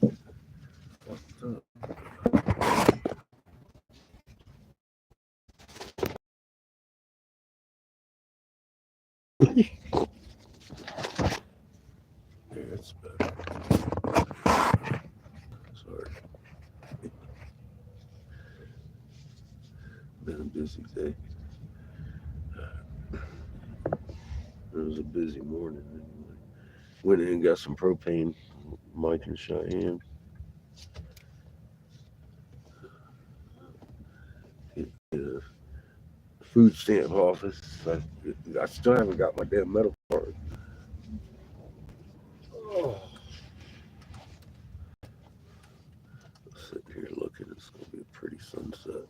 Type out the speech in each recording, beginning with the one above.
is fucked up. Yeah, it's better. Sorry. Been a busy day. It was a busy morning anyway. Went in and got some propane. Mike and Cheyenne. Hit the food stamp office. I still haven't got my damn medical card. Oh. Sitting here looking, it's gonna be a pretty sunset.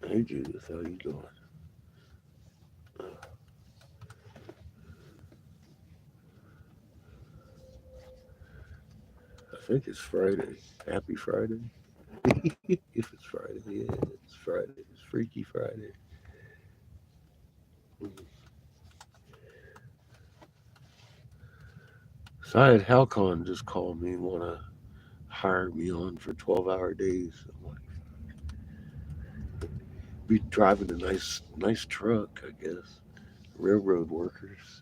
Hey Judith, how you doing? I think it's Friday. Happy Friday. If it's Friday, yeah, it's Friday. It's Freaky Friday. So I had Halcon just call me and want to hire me on for 12-hour days. I'm like, be driving a nice truck, I guess. Railroad workers.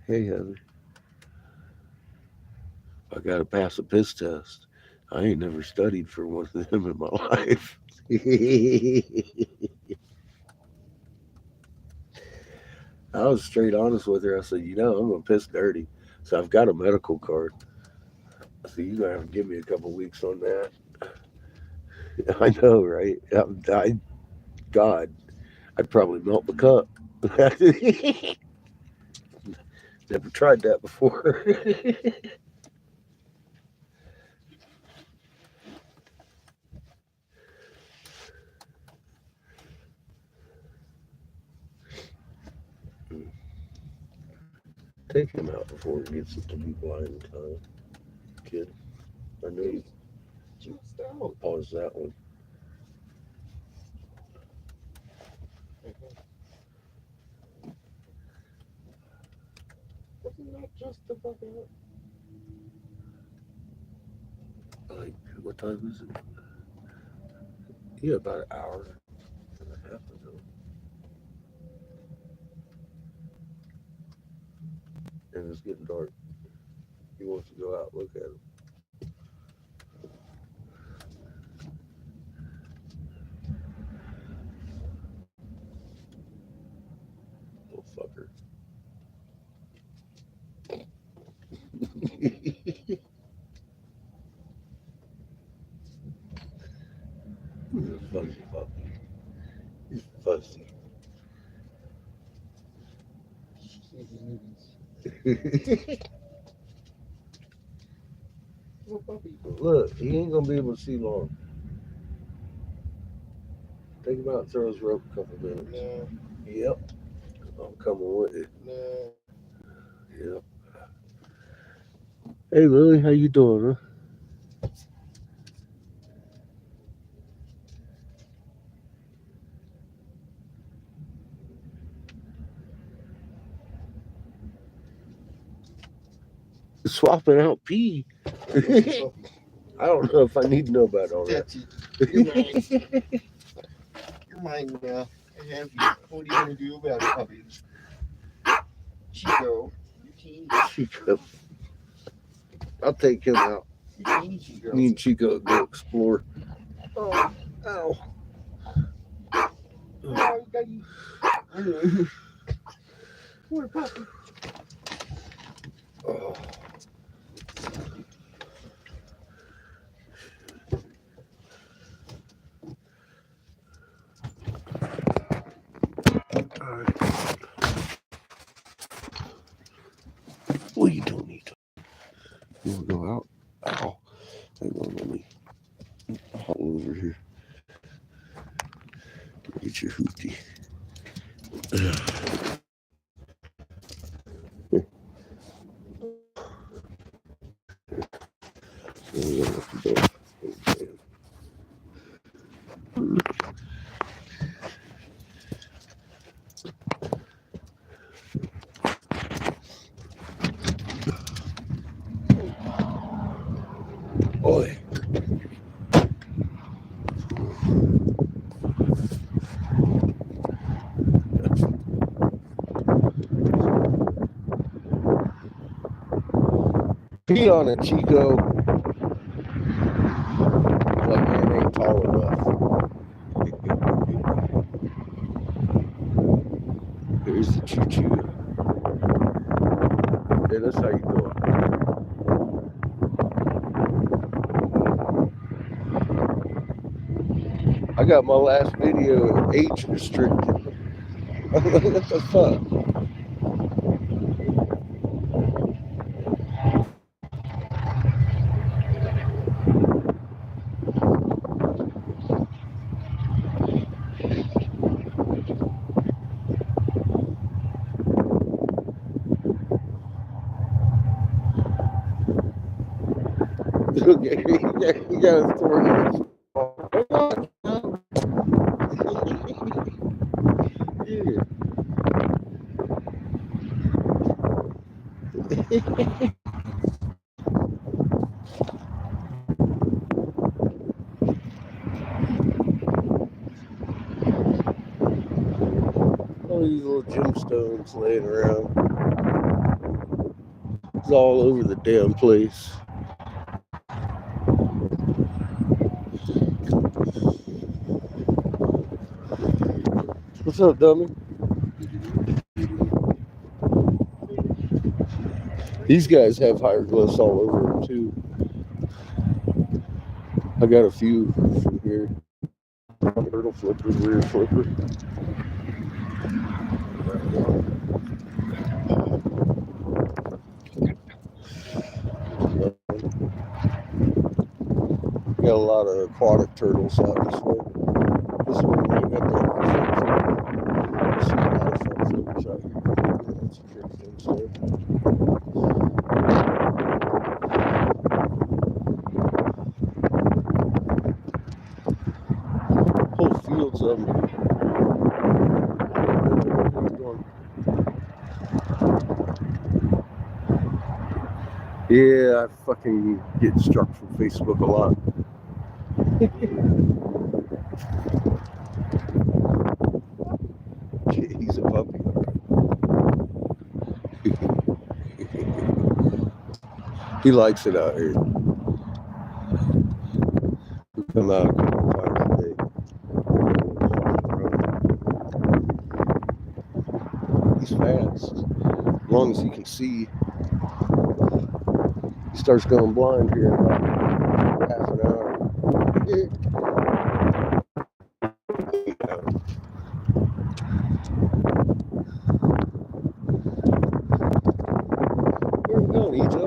Hey Heather, I got to pass a piss test. I ain't never studied for one of them in my life. I was straight honest with her. I said, I'm gonna piss dirty. So I've got a medical card. So you're gonna have to give me a couple weeks on that. I know, right? God, I'd probably melt the cup. Never tried that before. Take him out before he gets to be blind time, kid. I know you. I'll pause that one. Wasn't that just the fucking? Like, what time is it? Yeah, about an hour and a half ago. And it's getting dark. He wants to go out, look at him. Little fucker. He's a fuzzy puppy. He's fuzzy. Little puppy. Look, he ain't gonna be able to see long. Take him out and throw his rope a couple minutes. No, Yep. I'm coming with you. no. Yep. Hey Lily, how you doing, huh? Swapping out pee. I don't know if I need to know about all that. That's it. You're mine. You're mine now. I have you. What are you gonna do about it, puppy? Chico. You're teeny. Chico. I'll take him out. You're teeny, Chico. Me and Chico go explore. Oh, ow. Oh, doggy. Poor puppy. Oh. All right. What are you doing, Nito? You want to go out? Ow. Hang on, let me haul over here. Get your hootie. Pee on it, Chico. Like, man, ain't tall enough. Here's the choo-choo. Yeah, that's how you do it. I got my last video age restricted. What the fuck? Okay, you gotta throw it. Yeah. All these little gemstones laying around. It's all over the damn place. What's up, dummy? These guys have hieroglyphs all over them too. I got a few from here. Turtle flipper, rear flipper. Got a lot of aquatic turtles out this way. This way we got the front flipper. See a lot of front flippers out here. That's a trick thing there. Whole fields of them. Yeah, I fucking get struck from Facebook a lot. He's a puppy. He likes it out here. We come out a couple times a day. He's fast. As long as he can see. He starts going blind here in about half an hour. Where are we going, Ito?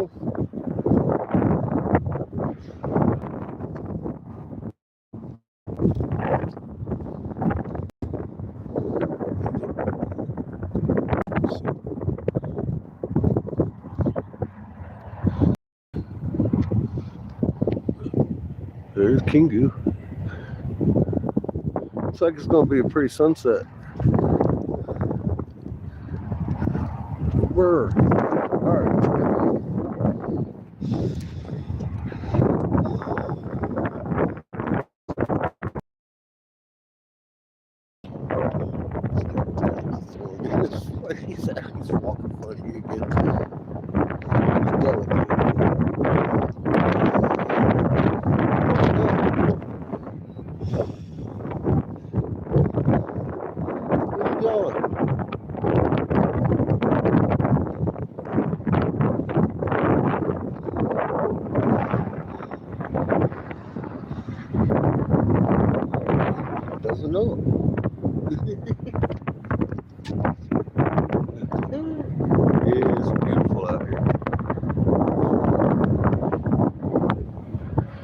There's Kingu. Looks like it's going to be a pretty sunset. We're all right. He's walking funny again. He's delicate. Doesn't know. It's beautiful out here.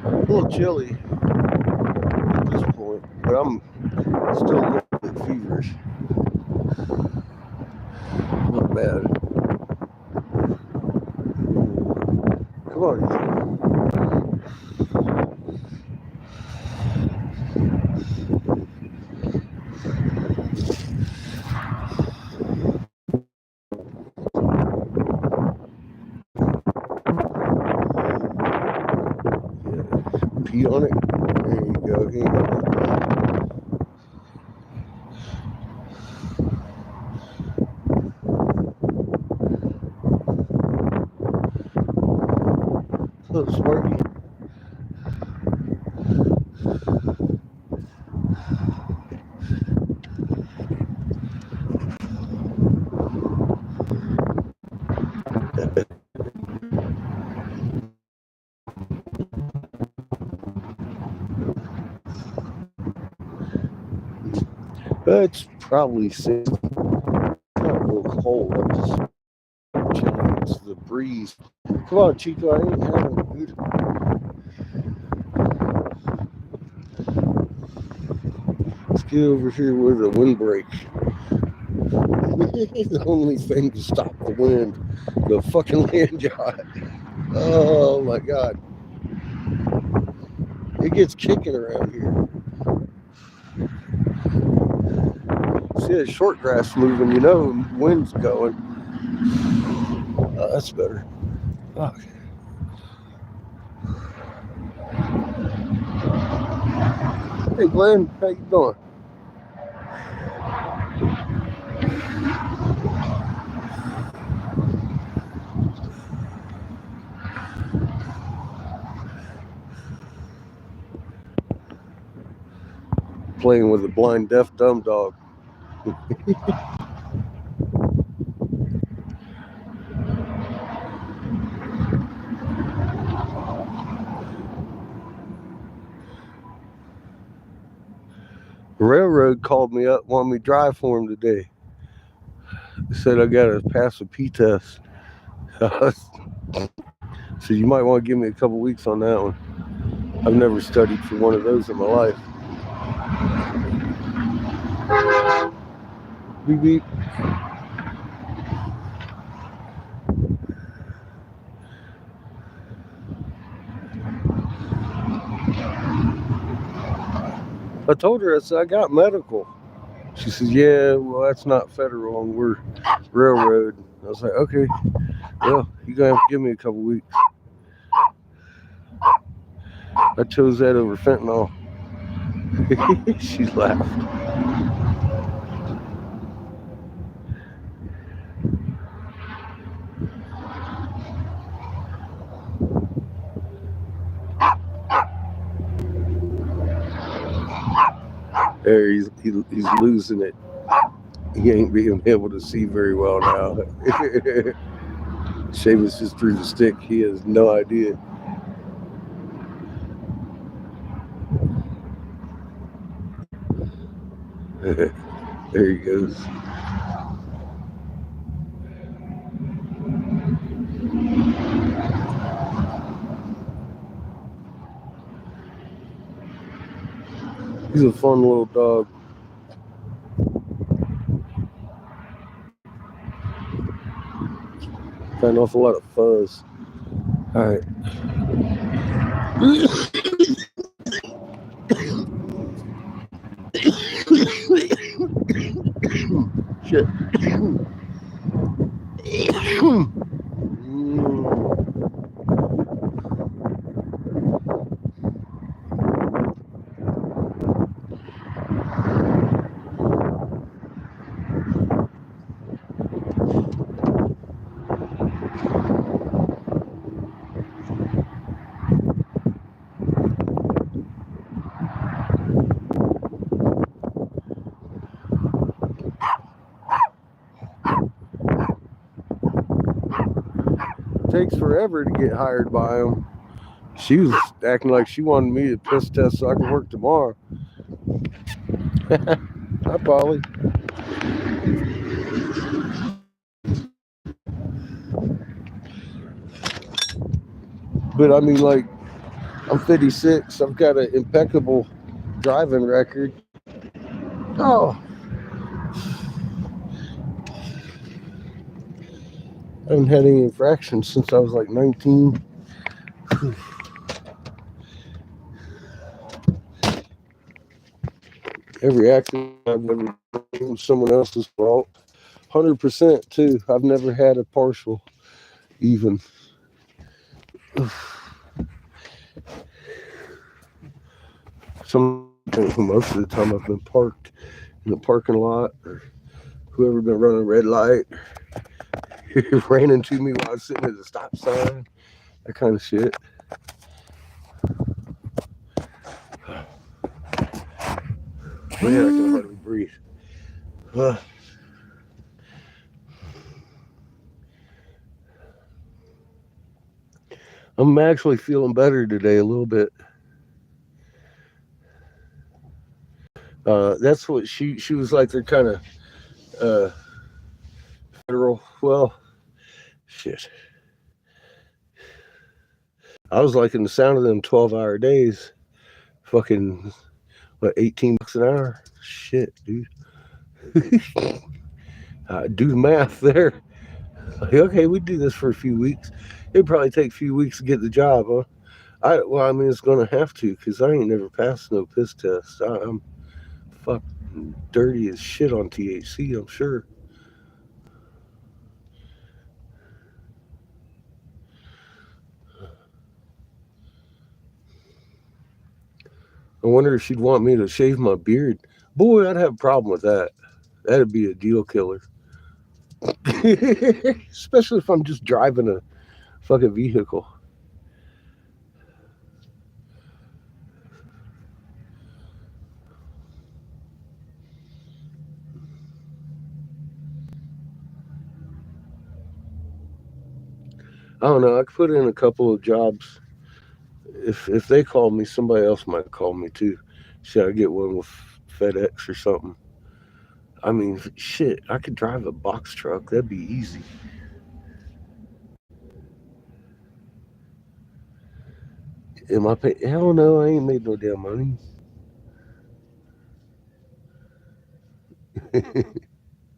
A little chilly at this point, but I'm still a little bit feverish. Not bad. Come on. Pee on it. There you go. Here you go. Oh, Sparky. It's probably 6. It's not real cold. I'm just chilling. It's the breeze. Come on, Chico. I ain't having it, dude. Let's get over here where the windbreak. The only thing to stop the wind. The fucking land yacht. Oh my god. It gets kicking around here. See that short grass moving, you know, wind's going. Oh, that's better. Fuck. Hey Glenn, how you doing? Playing with a blind deaf dumb dog. Railroad called me up, wanted me to drive for him today. Said I gotta pass a P test. So you might want to give me a couple weeks on that one. I've never studied for one of those in my life. Beep beep. I told her, I said, I got medical. She says, yeah, well, that's not federal and we're railroad. I was like, okay, well, you're going to have to give me a couple weeks. I chose that over fentanyl. She laughed. There, he's losing it. He ain't being able to see very well now. Seamus just threw the stick. He has no idea. There he goes. He's a fun little dog. Got an awful lot of fuzz. All right. Shit. Takes forever to get hired by him. She was acting like she wanted me to piss test so I could work tomorrow. Hi, Polly. But I mean, like, I'm 56. I've got an impeccable driving record. Oh. I haven't had any infractions since I was like 19. Every accident I've ever done was someone else's fault. 100% too. I've never had a partial even. Most of the time I've been parked in the parking lot, or whoever been running a red light ran into me while I was sitting at the stop sign. That kind of shit. Man, I can hardly breathe. Uh, I'm actually feeling better today a little bit. That's what she was like. They're kind of uh, federal. Well, shit. I was liking the sound of them 12-hour days. Fucking what, $18 an hour? Shit, dude. Do the math there. Okay, we do this for a few weeks. It'd probably take a few weeks to get the job, huh? Well, I mean, it's gonna have to, cause I ain't never passed no piss test. I'm fucking dirty as shit on THC. I'm sure. I wonder if she'd want me to shave my beard. Boy, I'd have a problem with that. That'd be a deal killer. Especially if I'm just driving a fucking vehicle. I don't know. I could put in a couple of jobs. If they call me, somebody else might call me too. Should I get one with FedEx or something? I mean, shit, I could drive a box truck. That'd be easy. Am I pay? Hell no, I ain't made no damn money.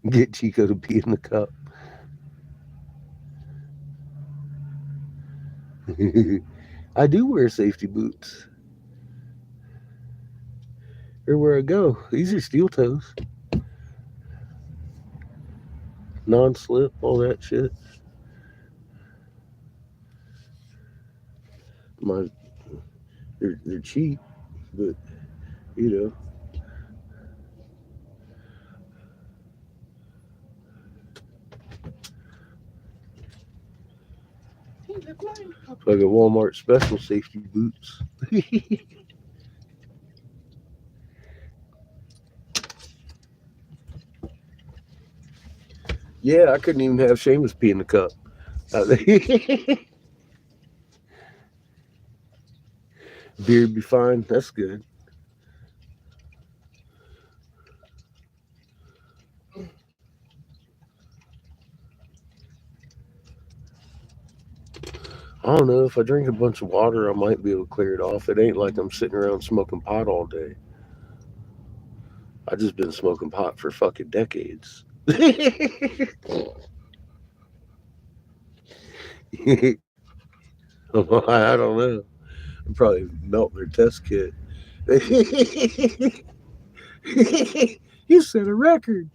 Get Chico to pee in the cup. I do wear safety boots everywhere I go. These are steel toes, non-slip, all that shit. My, they're cheap, but you know, like a Walmart special safety boots. Yeah, I couldn't even have Seamus pee in the cup. Beard be fine. That's good. I don't know. If I drink a bunch of water, I might be able to clear it off. It ain't like I'm sitting around smoking pot all day. I just been smoking pot for fucking decades. I don't know. I'd probably melt their test kit. You set a record.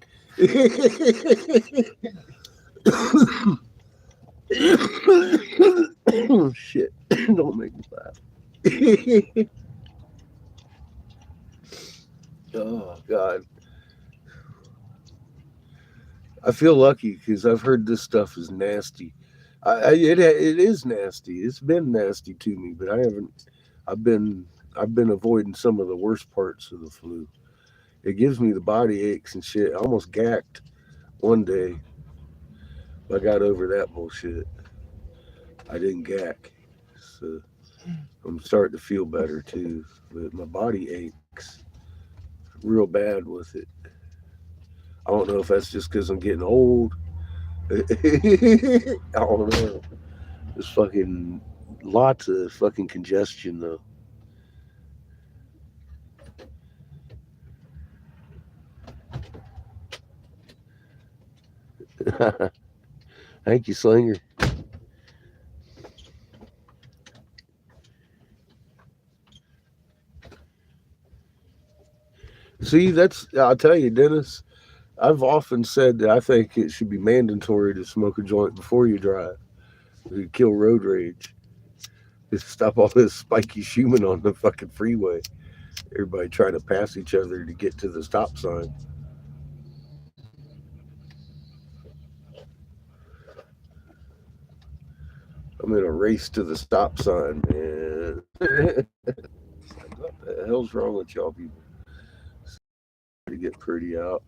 Oh shit! Don't make me laugh. Oh god, I feel lucky because I've heard this stuff is nasty. It is nasty. It's been nasty to me, but I haven't. I've been I've been avoiding some of the worst parts of the flu. It gives me the body aches and shit. I almost gacked one day. I got over that bullshit. I didn't gack, so I'm starting to feel better too. But my body aches real bad with it. I don't know if that's just because I'm getting old. I don't know. There's fucking lots of fucking congestion though. Thank you, Slinger. See, I'll tell you, Dennis. I've often said that I think it should be mandatory to smoke a joint before you drive. To kill road rage. Just stop all this spiky shoeing on the fucking freeway. Everybody trying to pass each other to get to the stop sign. I'm in a race to the stop sign, man. What the hell's wrong with y'all people? get pretty out.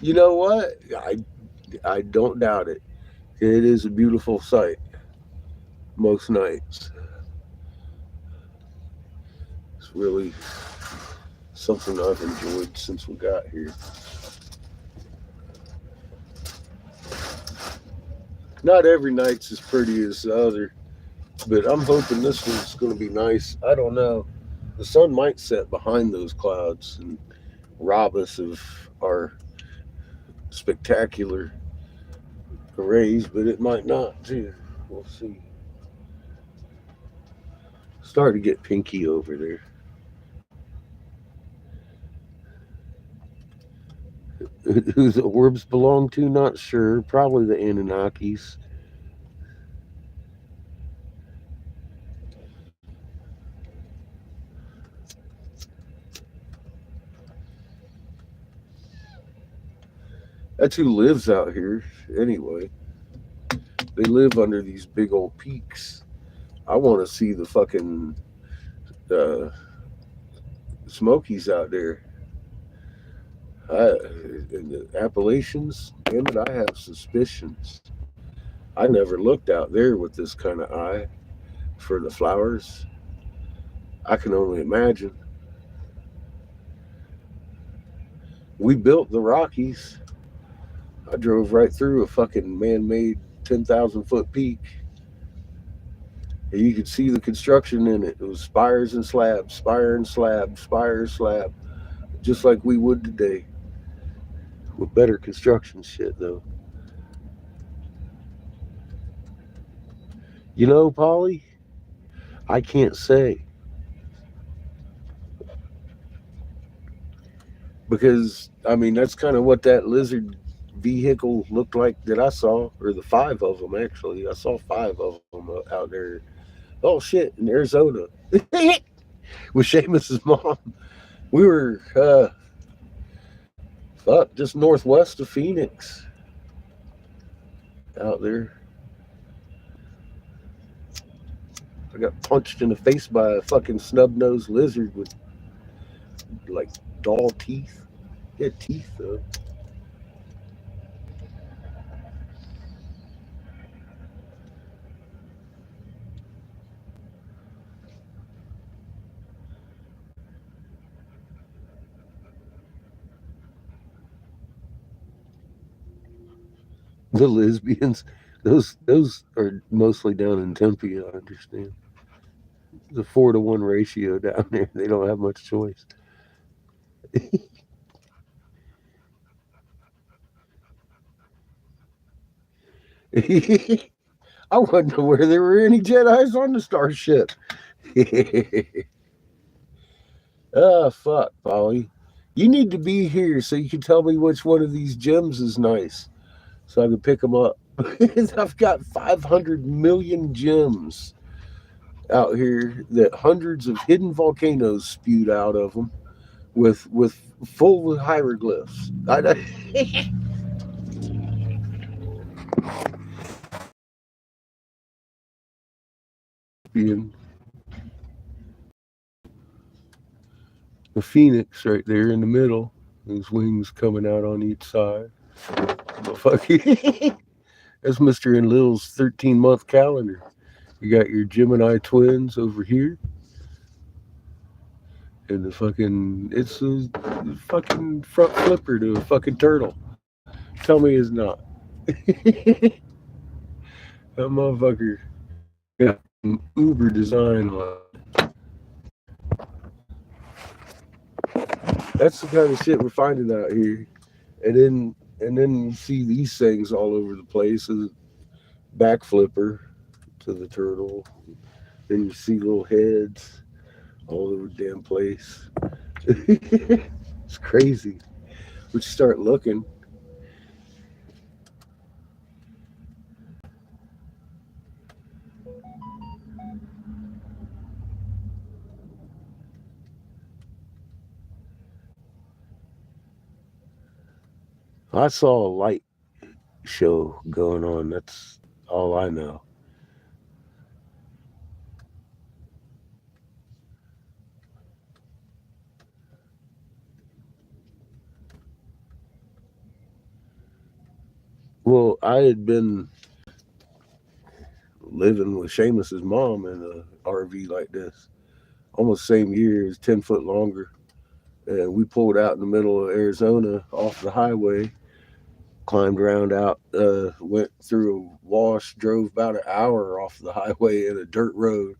You know what? I don't doubt it. It is a beautiful sight most nights. It's really something I've enjoyed since we got here. Not every night's as pretty as the other, but I'm hoping this one's going to be nice. I don't know. The sun might set behind those clouds and rob us of our spectacular arrays, but it might not too. We'll see. Starting to get pinky over there. Who the orbs belong to? Not sure. Probably the Anunnakis. That's who lives out here anyway. They live under these big old peaks. I want to see the fucking uh, Smokies out there. In the Appalachians, damn it, I have suspicions. I never looked out there with this kind of eye for the flowers. I can only imagine. We built the Rockies. I drove right through a fucking man made 10,000 foot peak. And you could see the construction in it. It was spires and slabs, spire and slab, spire and slab, just like we would today with better construction shit, though. You know, Polly, I can't say because I mean that's kind of what that lizard vehicle looked like that I saw, or the five of them actually. I saw five of them out there. Oh shit, in Arizona with Seamus's mom. We were fuck just northwest of Phoenix out there. I got punched in the face by a fucking snub nosed lizard with like doll teeth. He had teeth though. The lesbians, those are mostly down in Tempe. I understand. The 4-to-1 ratio down there. They don't have much choice. I wouldn't know where there were any Jedi's on the starship. Ah, fuck, Polly. You need to be here so you can tell me which one of these gems is nice, so I can pick them up. I've got 500 million gems out here that hundreds of hidden volcanoes spewed out of them with full hieroglyphs. Being the phoenix right there in the middle, his wings coming out on each side. That's Mr. Enlil's 13-month calendar. You got your Gemini twins over here, and the fucking it's a fucking front flipper to a fucking turtle. Tell me it's not. That motherfucker got some uber design on it. That's the kind of shit we're finding out here. And then you see these things all over the place. A back flipper to the turtle. Then you see little heads all over the damn place. It's crazy. But you start looking. I saw a light show going on. That's all I know. Well, I had been living with Seamus's mom in a RV like this, almost same year, it's 10 foot longer. And we pulled out in the middle of Arizona off the highway, climbed around out, went through a wash, drove about an hour off the highway in a dirt road,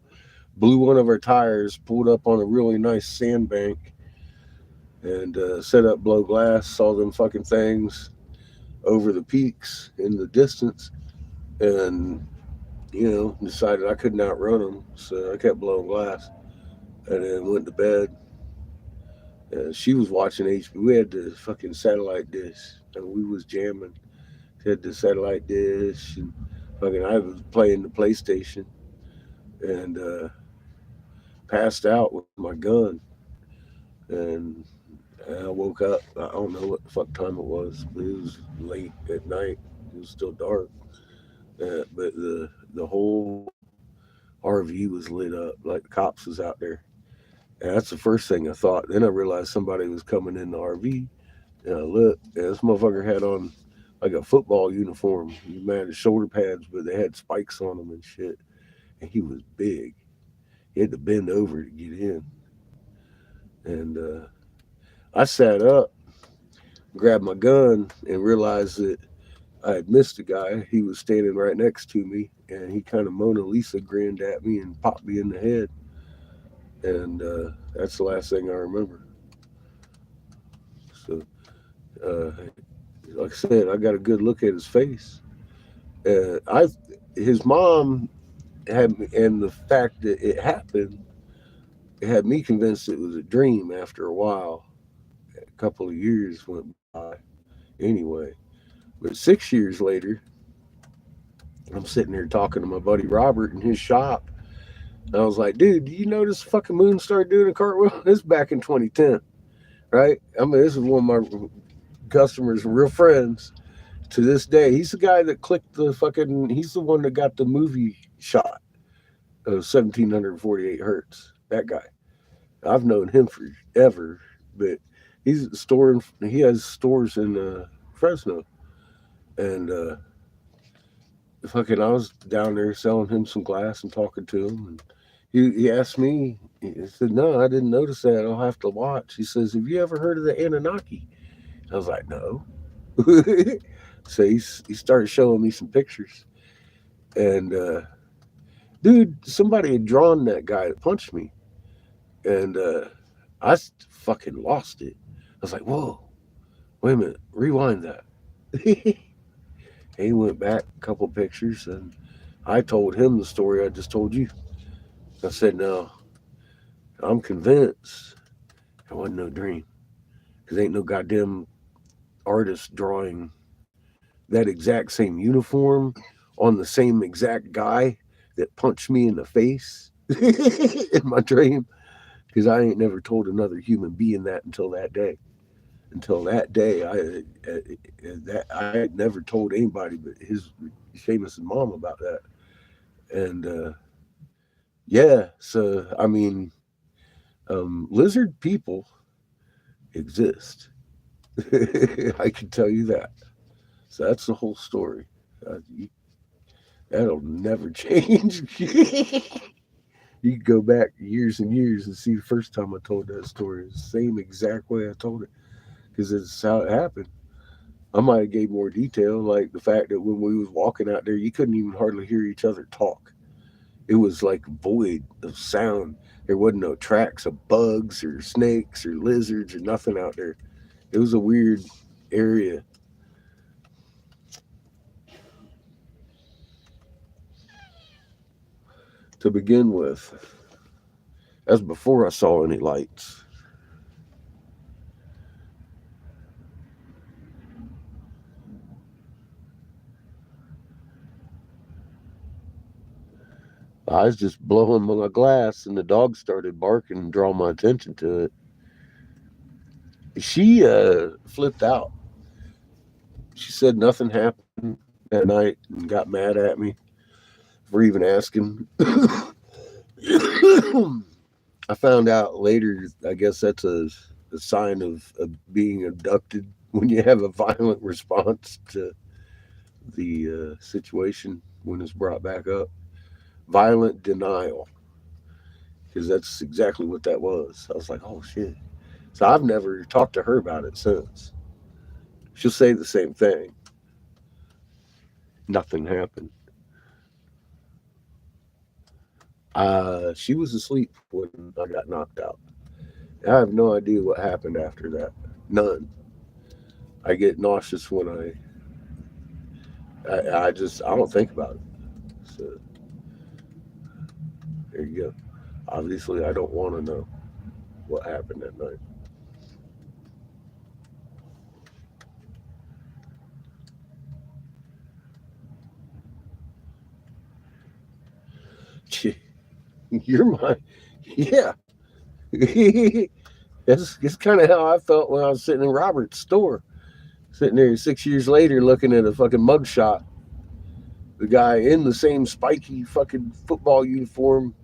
blew one of our tires, pulled up on a really nice sandbank, and set up blow glass, saw them fucking things over the peaks in the distance, and decided I couldn't outrun them, so I kept blowing glass, and then went to bed. She was watching HBO. We had the fucking satellite dish, and we was jamming. She had the satellite dish, and fucking I was playing the PlayStation, and passed out with my gun, and I woke up. I don't know what the fuck time it was, but it was late at night. It was still dark, but the whole RV was lit up like the cops was out there. And that's the first thing I thought. Then I realized somebody was coming in the RV, and I looked, and this motherfucker had on like a football uniform. He had his shoulder pads, but they had spikes on them and shit. And he was big. He had to bend over to get in. And I sat up, grabbed my gun, and realized that I had missed a guy. He was standing right next to me, and he kind of Mona Lisa grinned at me and popped me in the head. And that's the last thing I remember. So, uh, like I said, I got a good look at his face. I, his mom had me, and the fact that it happened, it had me convinced it was a dream. After a while, a couple of years went by. Anyway, but 6 years later, I'm sitting here talking to my buddy Robert in his shop. And I was like, dude, do you notice the fucking moon started doing a cartwheel? This is back in 2010, right? I mean, this is one of my customers, real friends to this day. He's the guy that clicked the fucking, he's the one that got the movie shot of 1748 hertz. That guy. I've known him forever, but he has stores in Fresno. And fucking, I was down there selling him some glass and talking to him. And he asked me, he said, no, I didn't notice that. I'll have to watch. He says, have you ever heard of the Anunnaki? I was like, no. So he started showing me some pictures. And dude, somebody had drawn that guy that punched me. And fucking lost it. I was like, whoa, wait a minute, rewind that. He went back a couple pictures, and I told him the story I just told you. I said, no, I'm convinced it wasn't no dream. Because ain't no goddamn artist drawing that exact same uniform on the same exact guy that punched me in the face in my dream. Because I ain't never told another human being that until that day. Until that day, I had never told anybody but his Seamus and mom about that. And yeah, so I mean, lizard people exist. I can tell you that. So that's the whole story. That'll never change. You can go back years and years and see the first time I told that story. It's the same exact way I told it because it's how it happened. I might have gave more detail, like the fact that when we was walking out there, you couldn't even hardly hear each other talk. It was like void of sound. There wasn't no tracks of bugs or snakes or lizards or nothing out there. It was a weird area to begin with. That's before I saw any lights. I was just blowing my glass, and the dog started barking and drawing my attention to it. She flipped out. She said nothing happened that night and got mad at me for even asking. I found out later, I guess that's a sign of being abducted when you have a violent response to the situation when it's brought back up. Violent denial, because that's exactly what that was. I was like, oh shit. So I've never talked to her about it since. She'll say the same thing. Nothing happened. She was asleep when I got knocked out. I have no idea what happened after that. None. I get nauseous when I don't think about it. So there you go. Obviously, I don't want to know what happened that night. You're my, yeah. That's kind of how I felt when I was sitting in Robert's store, sitting there 6 years later looking at a fucking mugshot. The guy in the same spiky fucking football uniform,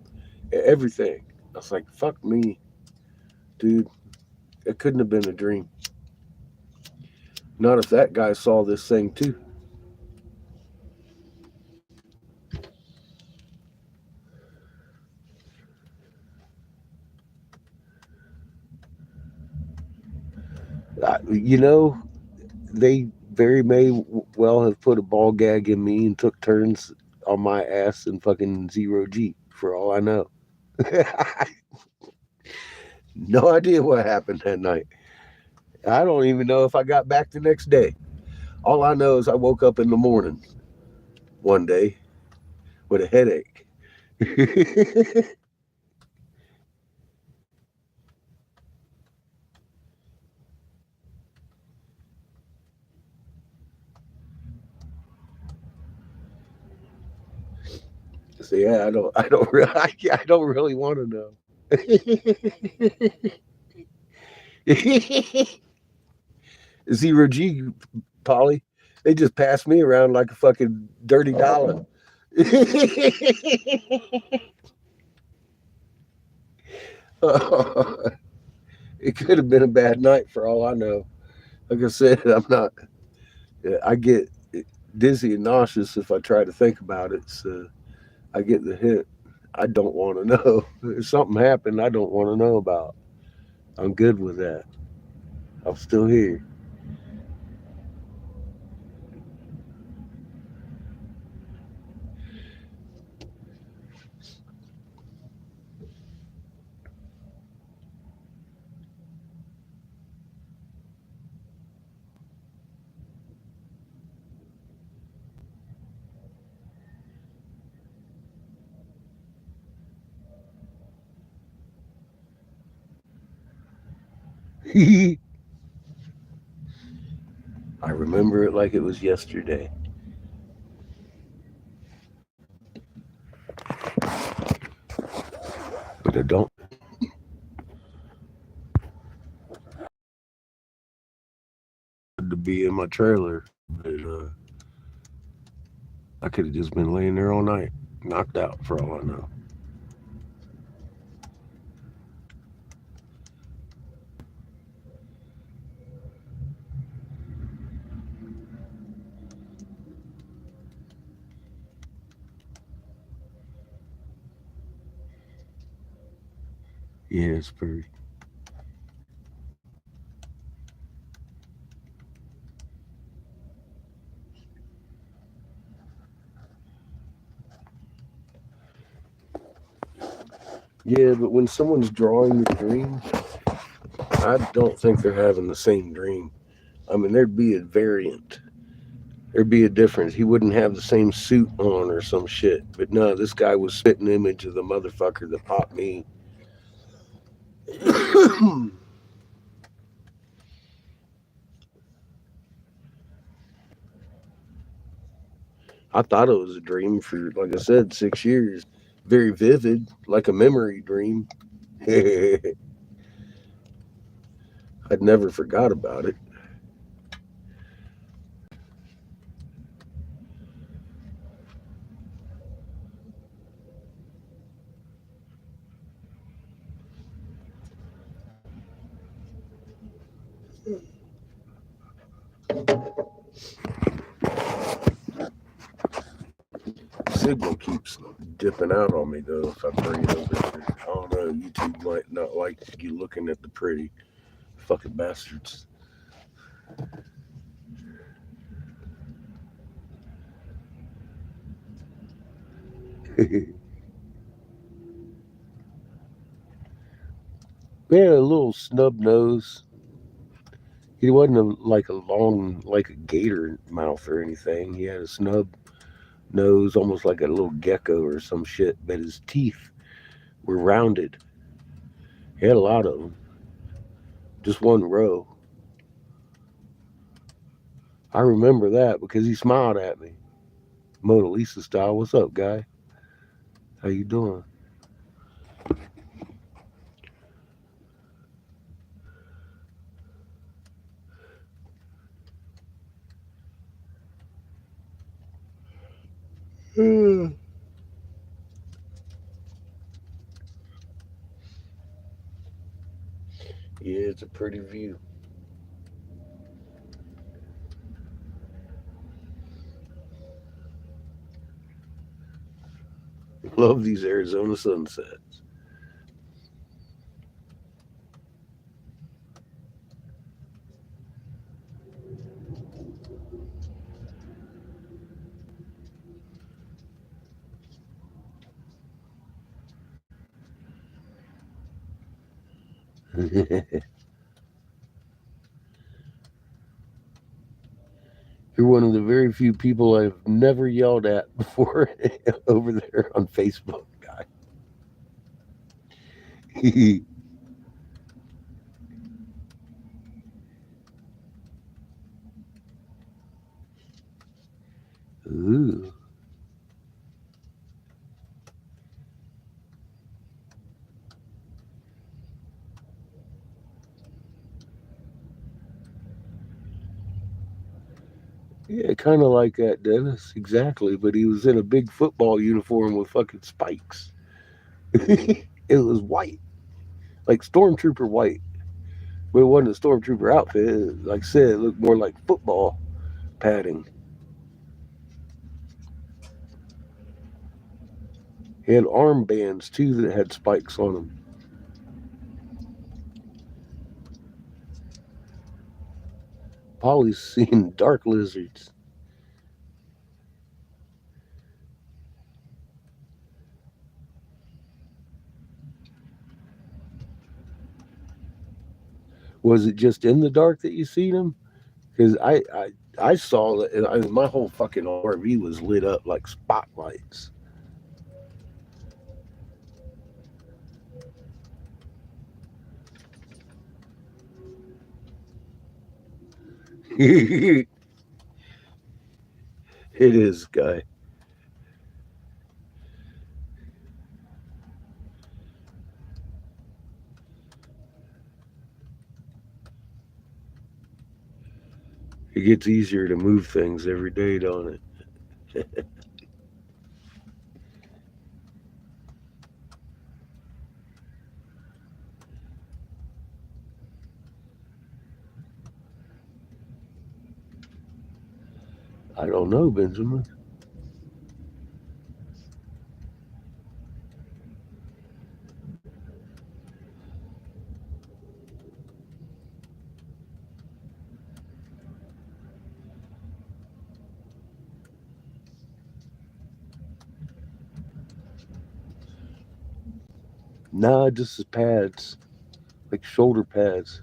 everything. I was like, fuck me, dude. It couldn't have been a dream. Not if that guy saw this thing too. You know, they very may well have put a ball gag in me and took turns on my ass in fucking zero G for all I know. No idea what happened that night. I don't even know if I got back the next day. All I know is I woke up in the morning one day with a headache. So yeah, I don't really want to know. Zero G, Polly. They just passed me around like a fucking dirty dollar. It could have been a bad night for all I know. Like I said, I'm not. I get dizzy and nauseous if I try to think about it. So I get the hint. I don't want to know. If something happened, I don't want to know about. I'm good with that. I'm still here. I remember it like it was yesterday. But I don't. To be in my trailer, but I could have just been laying there all night, knocked out for all I know. Yeah, it's pretty. Yeah, but when someone's drawing the dream, I don't think they're having the same dream. I mean, there'd be a variant. There'd be a difference. He wouldn't have the same suit on or some shit. But no, this guy was spitting image of the motherfucker that popped me. I thought it was a dream for, like I said, 6 years. Very vivid, like a memory dream. I'd never forgot about it. Signal keeps dipping out on me though if I bring it over here. I don't know. YouTube might not like you looking at the pretty fucking bastards. He had a little snub nose. He wasn't like a long, like a gator mouth or anything. He had a snub nose, almost like a little gecko or some shit. But his teeth were rounded. He had a lot of them, just one row. I remember that because he smiled at me, Mona Lisa style. What's up, guy? How you doing? Yeah, it's a pretty view. Love these Arizona sunsets. You're one of the very few people I've never yelled at before over there on Facebook, guy. Ooh. Yeah, kind of like that, Dennis. Exactly. But he was in a big football uniform with fucking spikes. It was white, like stormtrooper white. But it wasn't a stormtrooper outfit. Like I said, it looked more like football padding. He had armbands too that had spikes on them. Polly's seen dark lizards. Was it just in the dark that you seen them? Because I saw that. I mean, my whole fucking RV was lit up like spotlights. It is, guy. It gets easier to move things every day, don't it? I don't know, Benjamin. Nah, just the pads, like shoulder pads,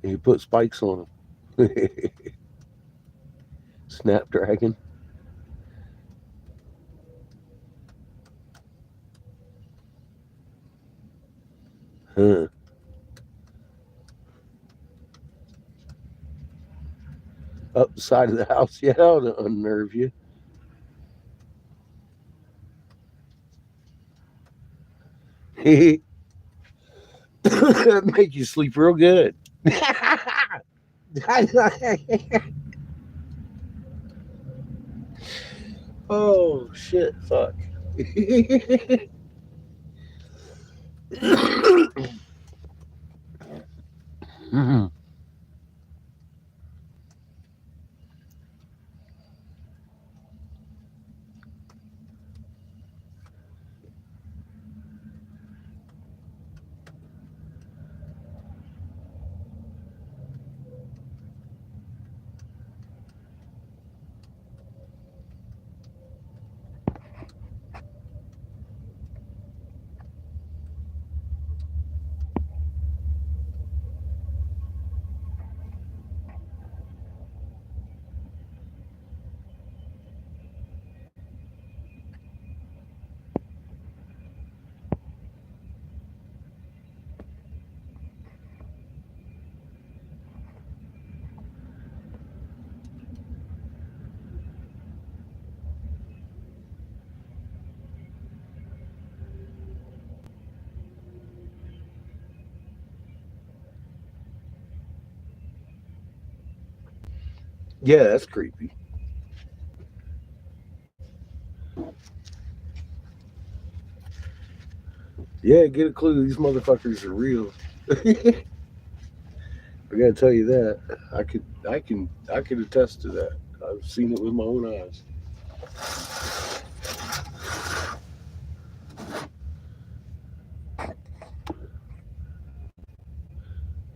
and you put spikes on them. Snapdragon. Huh. Up the side of the house. Yeah, that'll unnerve you. Make you sleep real good. Oh shit! Fuck. Yeah, that's creepy. Yeah, get a clue. These motherfuckers are real. I gotta tell you that. I could attest to that. I've seen it with my own eyes.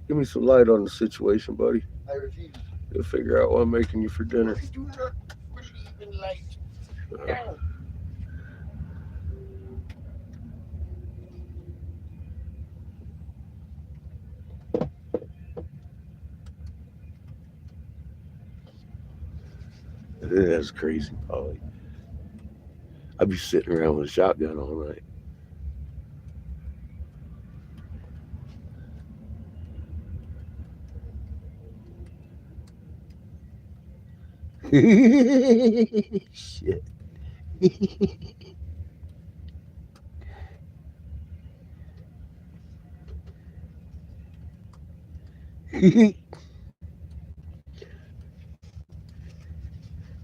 Give me some light on the situation, buddy. I refuse. You'll figure out what I'm making you for dinner. I do not believe in light. Uh, No. that's crazy, Polly. I'd be sitting around with a shotgun all night. Shit.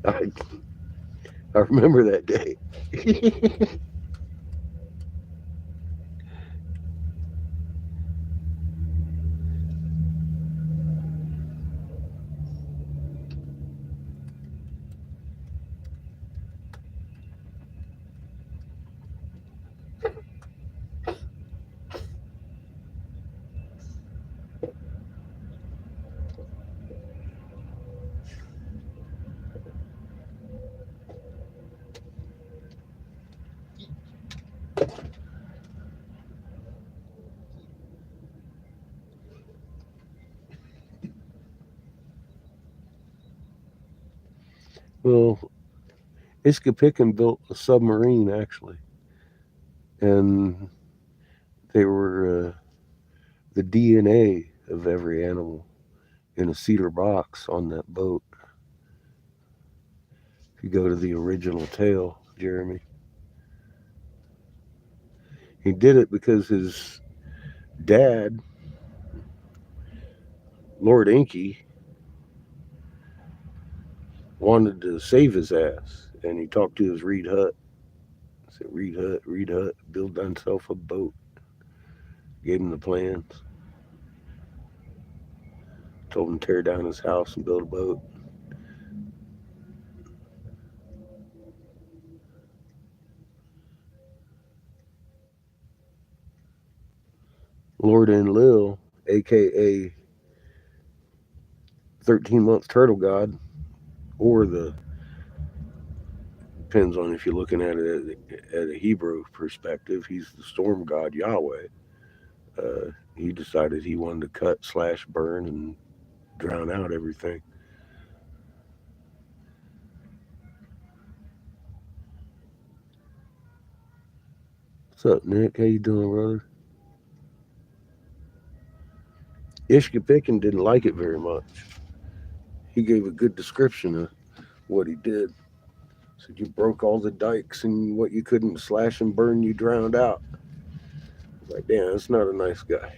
I, I remember that day. Well, Iskapikin built a submarine actually, and they were the DNA of every animal in a cedar box on that boat. If you go to the original tale, Jeremy, he did it because his dad, Lord Inky, wanted to save his ass, and he talked to his Reed Hut. Said, Reed Hut, build thyself a boat. Gave him the plans. Told him to tear down his house and build a boat. Lord Enlil, aka 13-month turtle god, or the depends on if you're looking at it at a Hebrew perspective. He's the storm god Yahweh. He decided he wanted to cut, slash, burn, and drown out everything. What's up, Nick? How you doing, brother? Ishkapikin didn't like it very much. He gave a good description of what he did. Said you broke all the dikes and what you couldn't slash and burn, you drowned out. Like, damn, that's not a nice guy.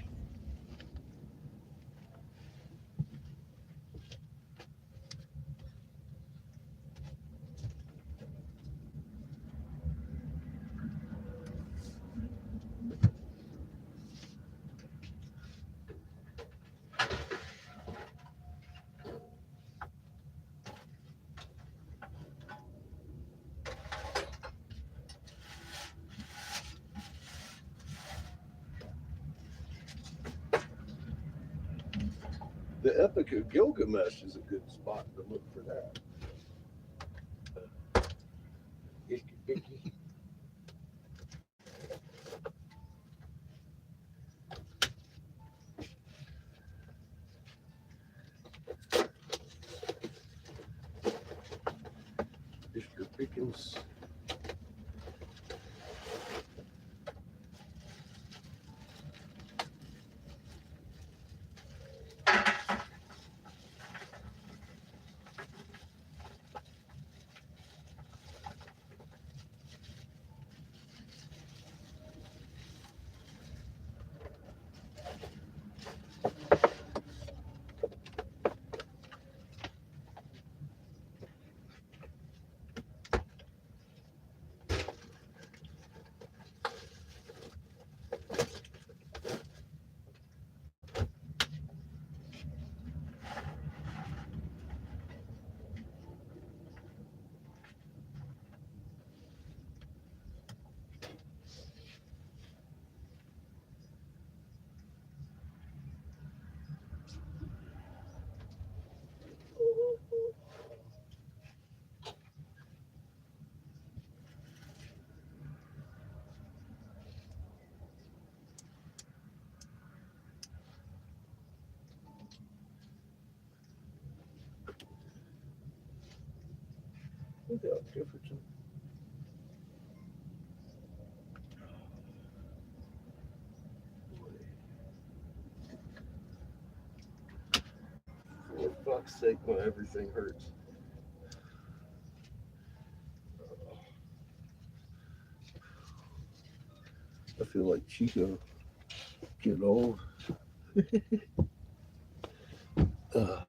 The Epic of Gilgamesh is a good spot to look for that. Mr. Pickens. Look how different. For fuck's sake, when everything hurts. I feel like Chico getting old. Uh,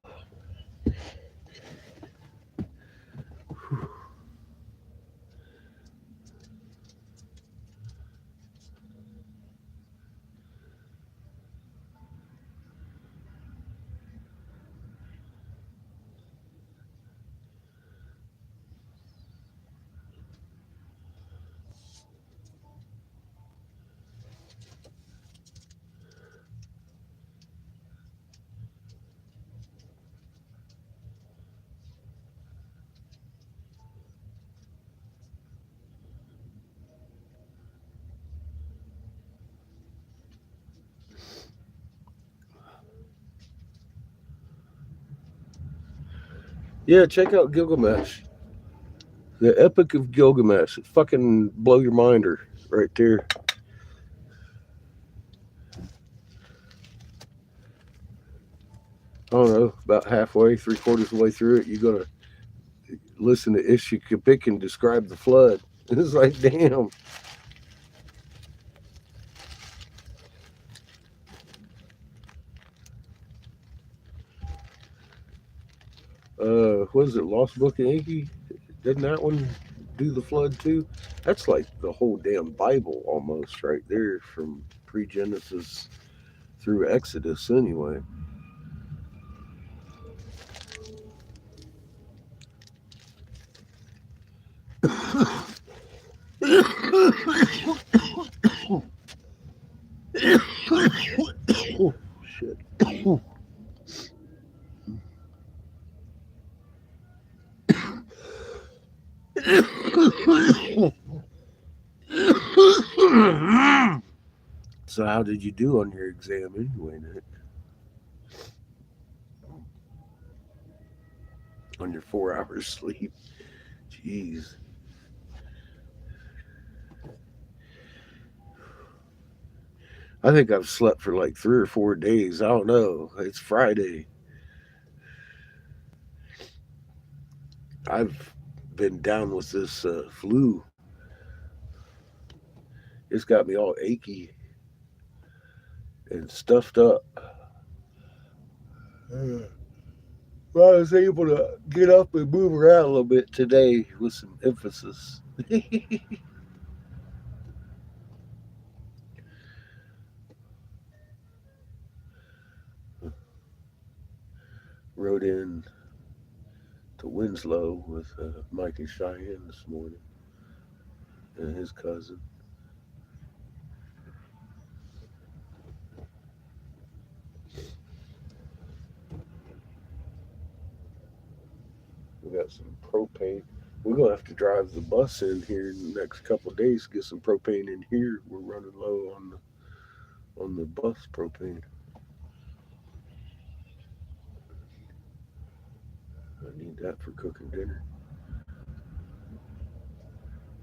yeah, check out Gilgamesh. The Epic of Gilgamesh. It fucking blow your minder right there. I don't know, about halfway, three quarters of the way through it, you're gonna listen to Ishikapik describe the flood. It's like, damn. What is it, Lost Book of Inky? Didn't that one do the flood too? That's like the whole damn Bible almost right there from pre Genesis through Exodus anyway. Oh, shit. So how did you do on your exam anyway, Nick? On your 4 hours sleep? Jeez. I think I've slept for like 3 or 4 days. I don't know. It's Friday. I've been down with this flu. It's got me all achy and stuffed up. Uh, But I was able to get up and move around a little bit today with some emphasis. Rode in to Winslow with Mike and Cheyenne this morning and his cousin. We got some propane. We're gonna have to drive the bus in here in the next couple of days. Get some propane in here. We're running low on the bus propane. I need that for cooking dinner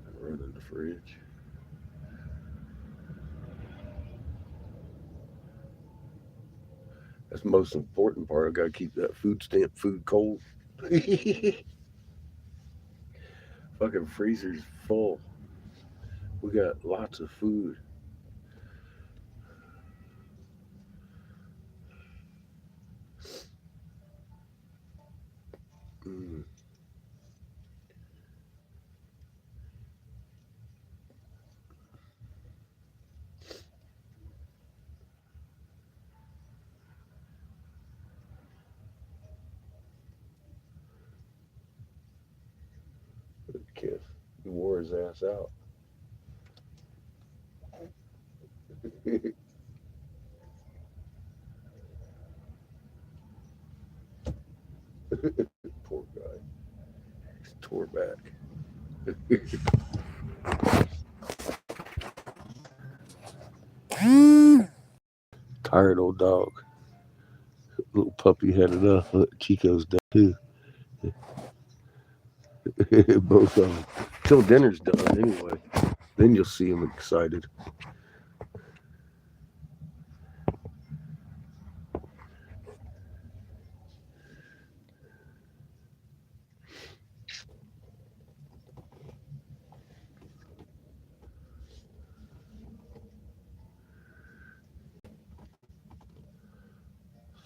and running the fridge. That's the most important part. I gotta keep that food stamp food cold. Fucking freezer's full. We got lots of food. Mm, good kid. He wore his ass out. Poor guy. He's tore back. Tired old dog. Little puppy had enough. Look, Chico's dead too. Both of them. Till dinner's done, anyway. Then you'll see them excited.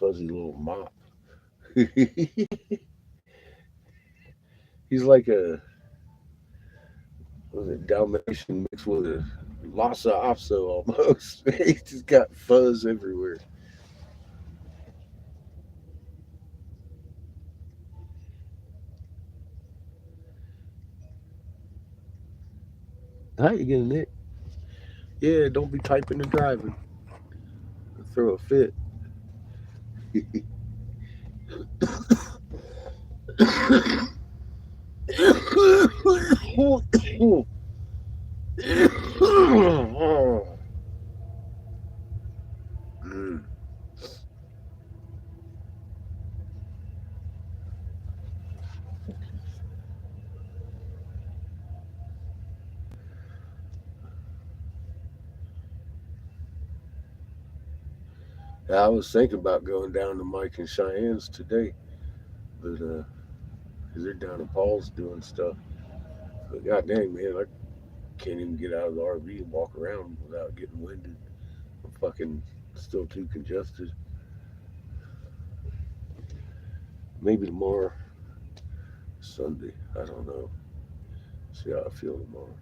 Fuzzy little mop. He's like a was it Dalmatian mixed with a Lhasa Apso almost. He's just got fuzz everywhere. How you getting it? Yeah, don't be typing and driving. Throw a fit. Mm. I was thinking about going down to Mike and Cheyenne's today, but because they're down in Paul's doing stuff. But god dang, man, I can't even get out of the RV and walk around without getting winded. I'm fucking still too congested. Maybe tomorrow, Sunday. I don't know. See how I feel tomorrow.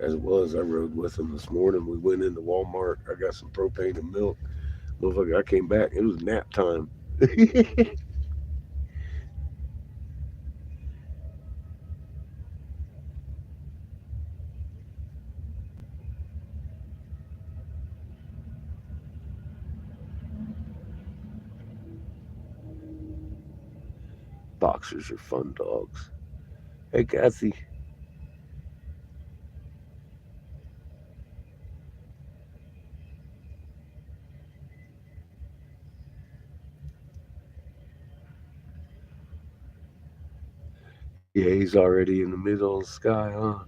As it was, I rode with them this morning. We went into Walmart. I got some propane and milk. Motherfucker, I came back. It was nap time. Boxers are fun dogs. Hey, Kathy. Yeah, he's already in the middle of the sky, huh?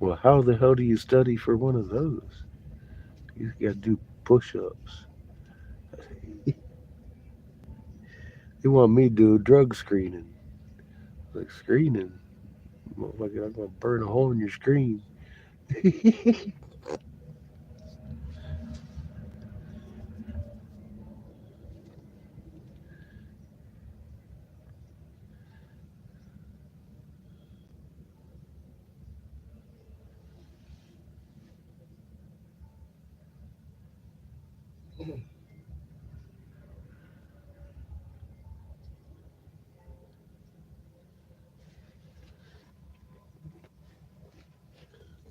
Well, how the hell do you study for one of those? You got to do push ups. They want me to do drug screening. Like, screening? Motherfucker, I'm going to burn a hole in your screen.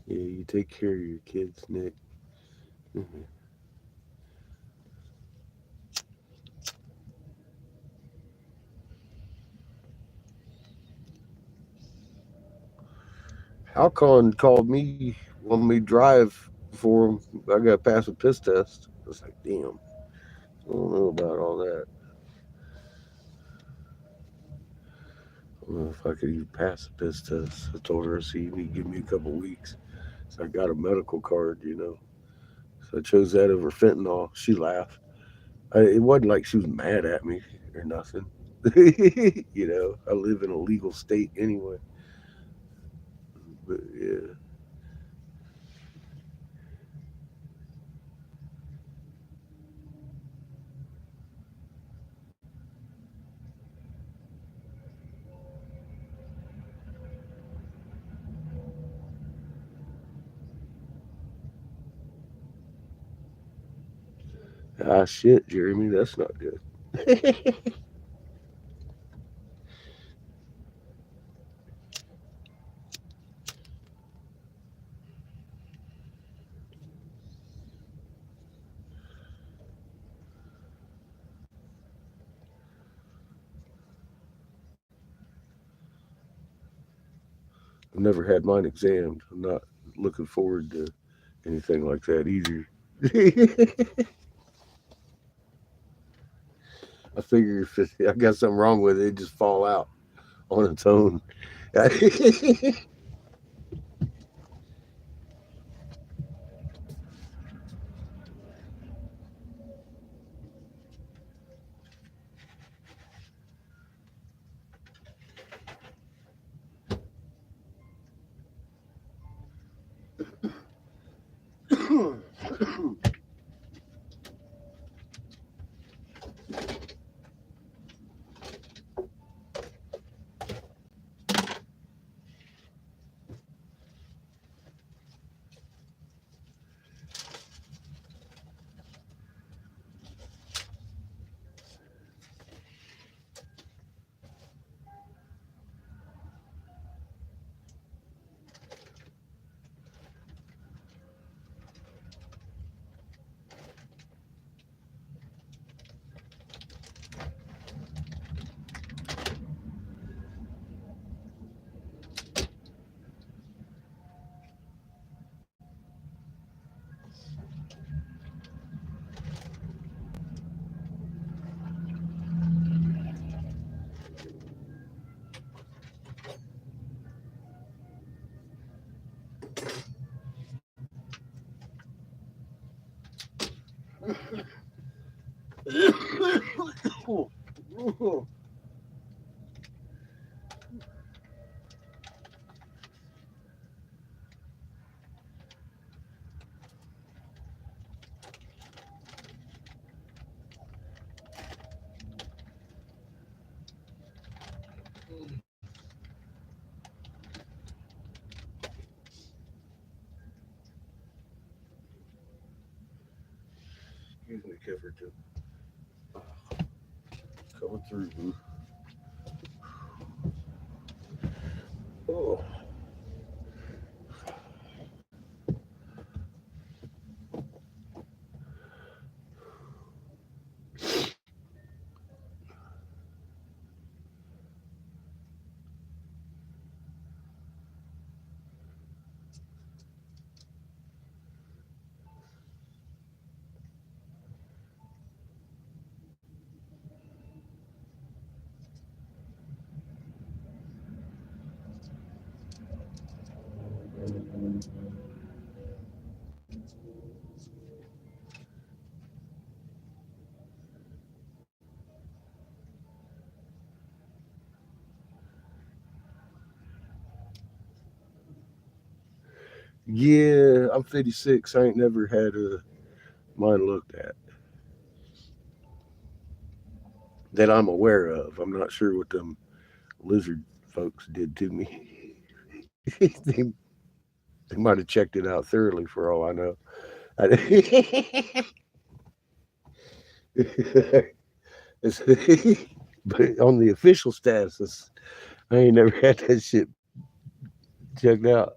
Yeah, you take care of your kids, Nick. Mhm. Alcon called me, wanted me to drive for him. I got to pass a piss test. I was like, damn, I don't know about all that. I don't know if I could even pass a piss test. I told her, see, you need to give me a couple weeks. So I got a medical card. So I chose that over fentanyl. She laughed. It wasn't like she was mad at me or nothing. I live in a legal state anyway. But yeah, ah, shit, Jeremy, that's not good. I've never had mine examined. I'm not looking forward to anything like that either. I figure I got something wrong with it, it just fall out on its own. Excuse me, Kefferton. Coming through. Oh. Yeah, I'm 56. I ain't never had mine looked at that I'm aware of. I'm not sure what them lizard folks did to me. They might have checked it out thoroughly for all I know. It's- but on the official status, I ain't never had that shit checked out.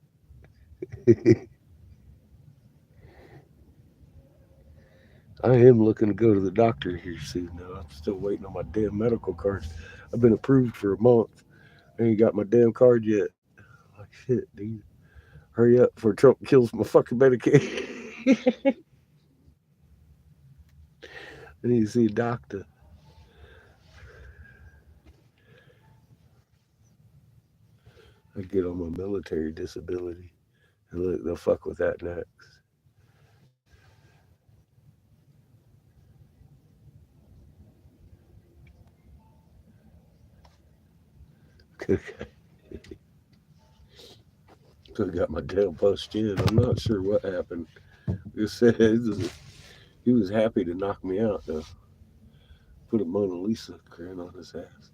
I am looking to go to the doctor here soon. Though I'm still waiting on my damn medical cards. I've been approved for a month. I ain't got my damn card yet. Like shit, dude. Hurry up before Trump kills my fucking Medicaid. I need to see a doctor. I get on my military disability. And look, they'll fuck with that next. Could have got my tail punched in. I'm not sure what happened. It said he was happy to knock me out though. Put a Mona Lisa grin on his ass.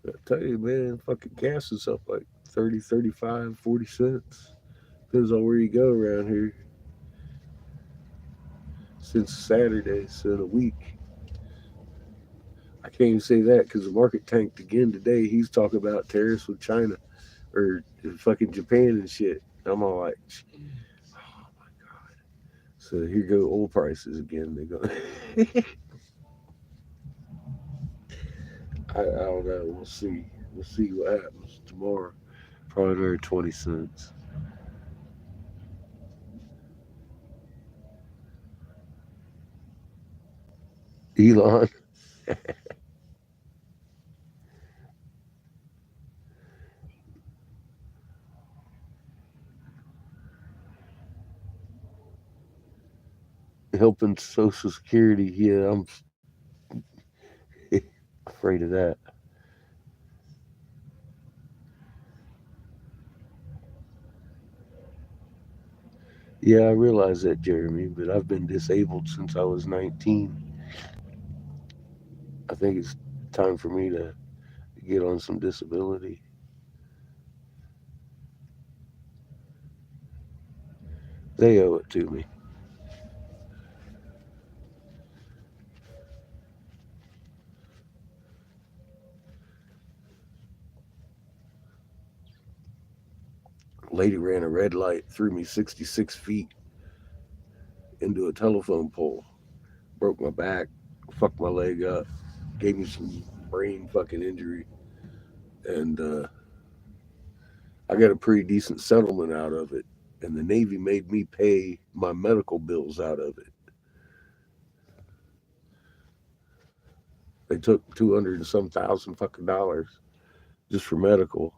I tell you, man, fucking gas is up like 30, 35, 40 cents. Depends on where you go around here. Since Saturday, so in a week. I can't even say that because the market tanked again today. He's talking about tariffs with China or fucking Japan and shit. I'm all like, oh my god. So here go oil prices again. They go. I don't know. We'll see. We'll see what happens tomorrow. Probably another 20 cents. Elon helping Social Security. Yeah, I'm afraid of that. Yeah, I realize that, Jeremy, but I've been disabled since I was 19. I think it's time for me to get on some disability. They owe it to me. Lady ran a red light, threw me 66 feet into a telephone pole, broke my back, fucked my leg up, gave me some brain fucking injury, and I got a pretty decent settlement out of it. And the Navy made me pay my medical bills out of it. They took 200 and some thousand fucking dollars just for medical.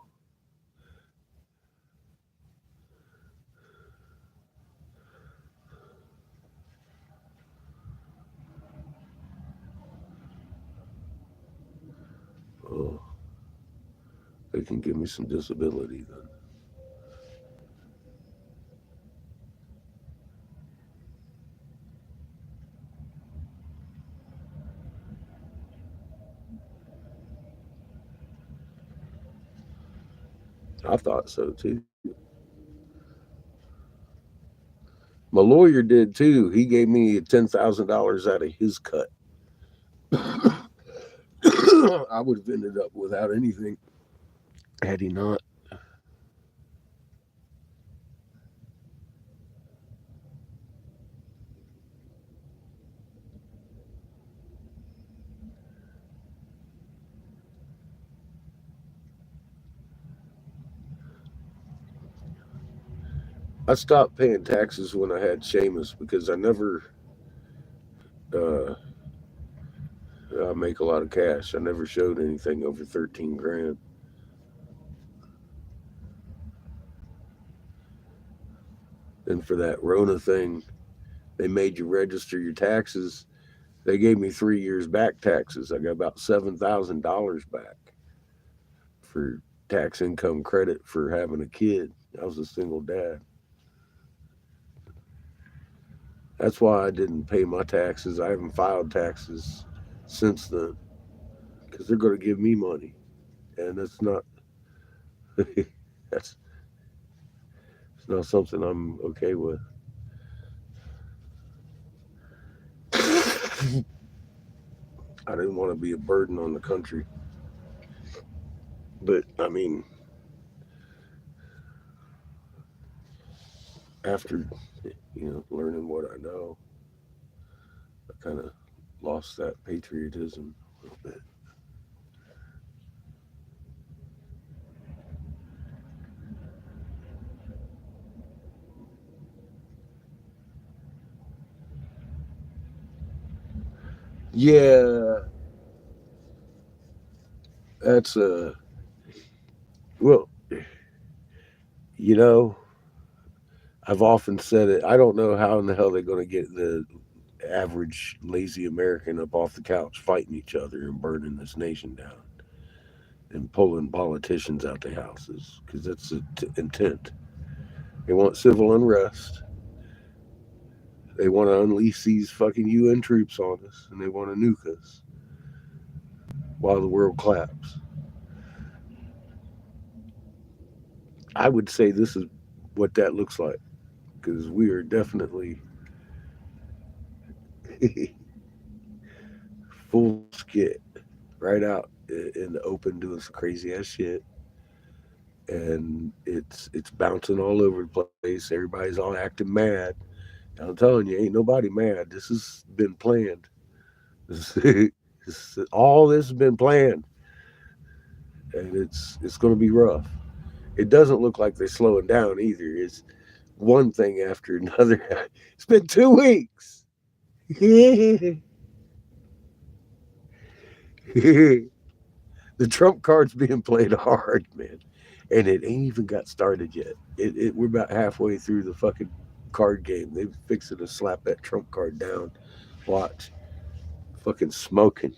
Oh, they can give me some disability then. I thought so too. My lawyer did too. He gave me $10,000 out of his cut. I would have ended up without anything had he not. I stopped paying taxes when I had Seamus because I never uh, make a lot of cash. I never showed anything over 13 grand. And for that Rona thing, they made you register your taxes. They gave me 3 years back taxes. I got about $7,000 back for tax income credit for having a kid. I was a single dad. That's why I didn't pay my taxes. I haven't filed taxes since then because they're going to give me money, and that's not that's it's not something I'm okay with. I didn't want to be a burden on the country, but I mean, after learning what I know, I kind of lost that patriotism a little bit. Yeah, that's well, you know, I've often said it. I don't know how in the hell they're going to get the average lazy American up off the couch fighting each other and burning this nation down and pulling politicians out their houses because that's the intent. They want civil unrest. They want to unleash these fucking UN troops on us and they want to nuke us while the world collapses. I would say this is what that looks like because we are definitely full skit right out in the open doing some crazy ass shit, and it's bouncing all over the place. Everybody's all acting mad. I'm telling you, ain't nobody mad. This has been planned. All this has been planned, and it's going to be rough. It doesn't look like they're slowing down either. It's one thing after another. It's been 2 weeks. The trump card's being played hard, man, and it ain't even got started yet. We're about halfway through the fucking card game. They fixing to slap that trump card down. Watch, fucking smoking.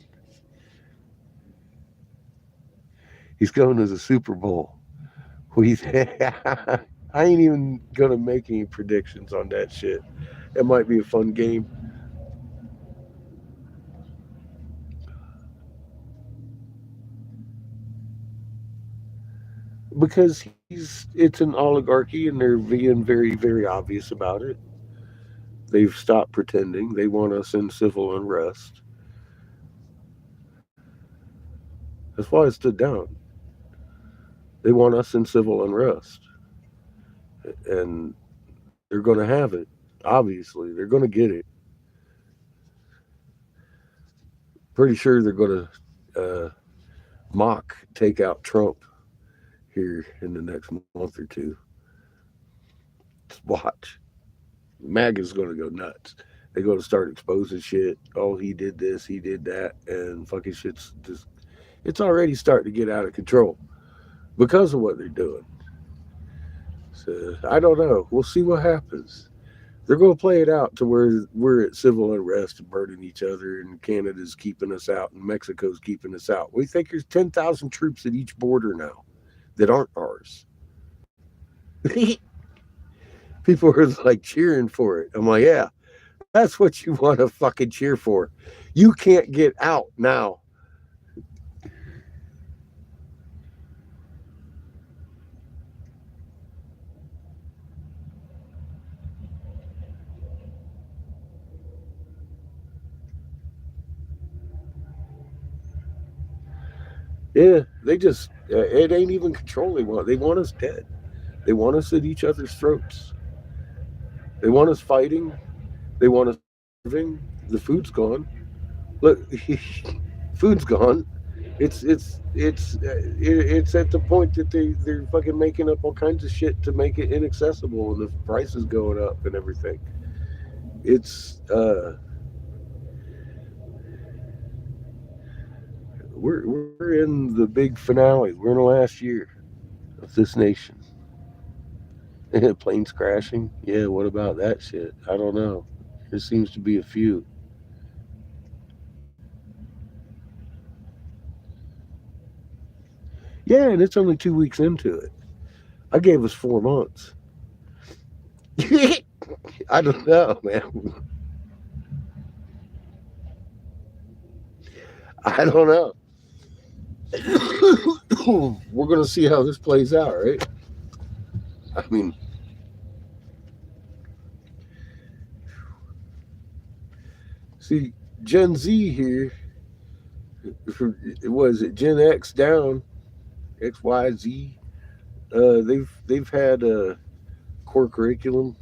He's going to the Super Bowl. We, I ain't even gonna make any predictions on that shit. It might be a fun game because it's an oligarchy and they're being very, very obvious about it. They've stopped pretending. They want us in civil unrest. That's why I stood down. They want us in civil unrest, and they're going to have it. Obviously, they're going to get it. Pretty sure they're going to mock take out Trump here in the next month or two. Just watch. MAGA's going to go nuts. They're going to start exposing shit. Oh, he did this, he did that, and fucking shit's just. It's already starting to get out of control because of what they're doing. So I don't know. We'll see what happens. They're going to play it out to where we're at civil unrest and burning each other, and Canada's keeping us out, and Mexico's keeping us out. We think there's 10,000 troops at each border now that aren't ours. People are like cheering for it. I'm like, yeah, that's what you want to fucking cheer for. You can't get out now. Yeah, they just, it ain't even control they want. They want us dead. They want us at each other's throats. They want us fighting. They want us starving. The food's gone. Look, food's gone. It's at the point that they're fucking making up all kinds of shit to make it inaccessible, and the price is going up and everything. It's we're in the big finale. We're in the last year of this nation. Planes crashing. Yeah, what about that shit? I don't know. There seems to be a few. Yeah, and it's only 2 weeks into it. I gave us 4 months. I don't know, man. I don't know. We're gonna see how this plays out, right? I mean, see, Gen Z here, was it Gen X down, X Y Z? They've had core curriculum,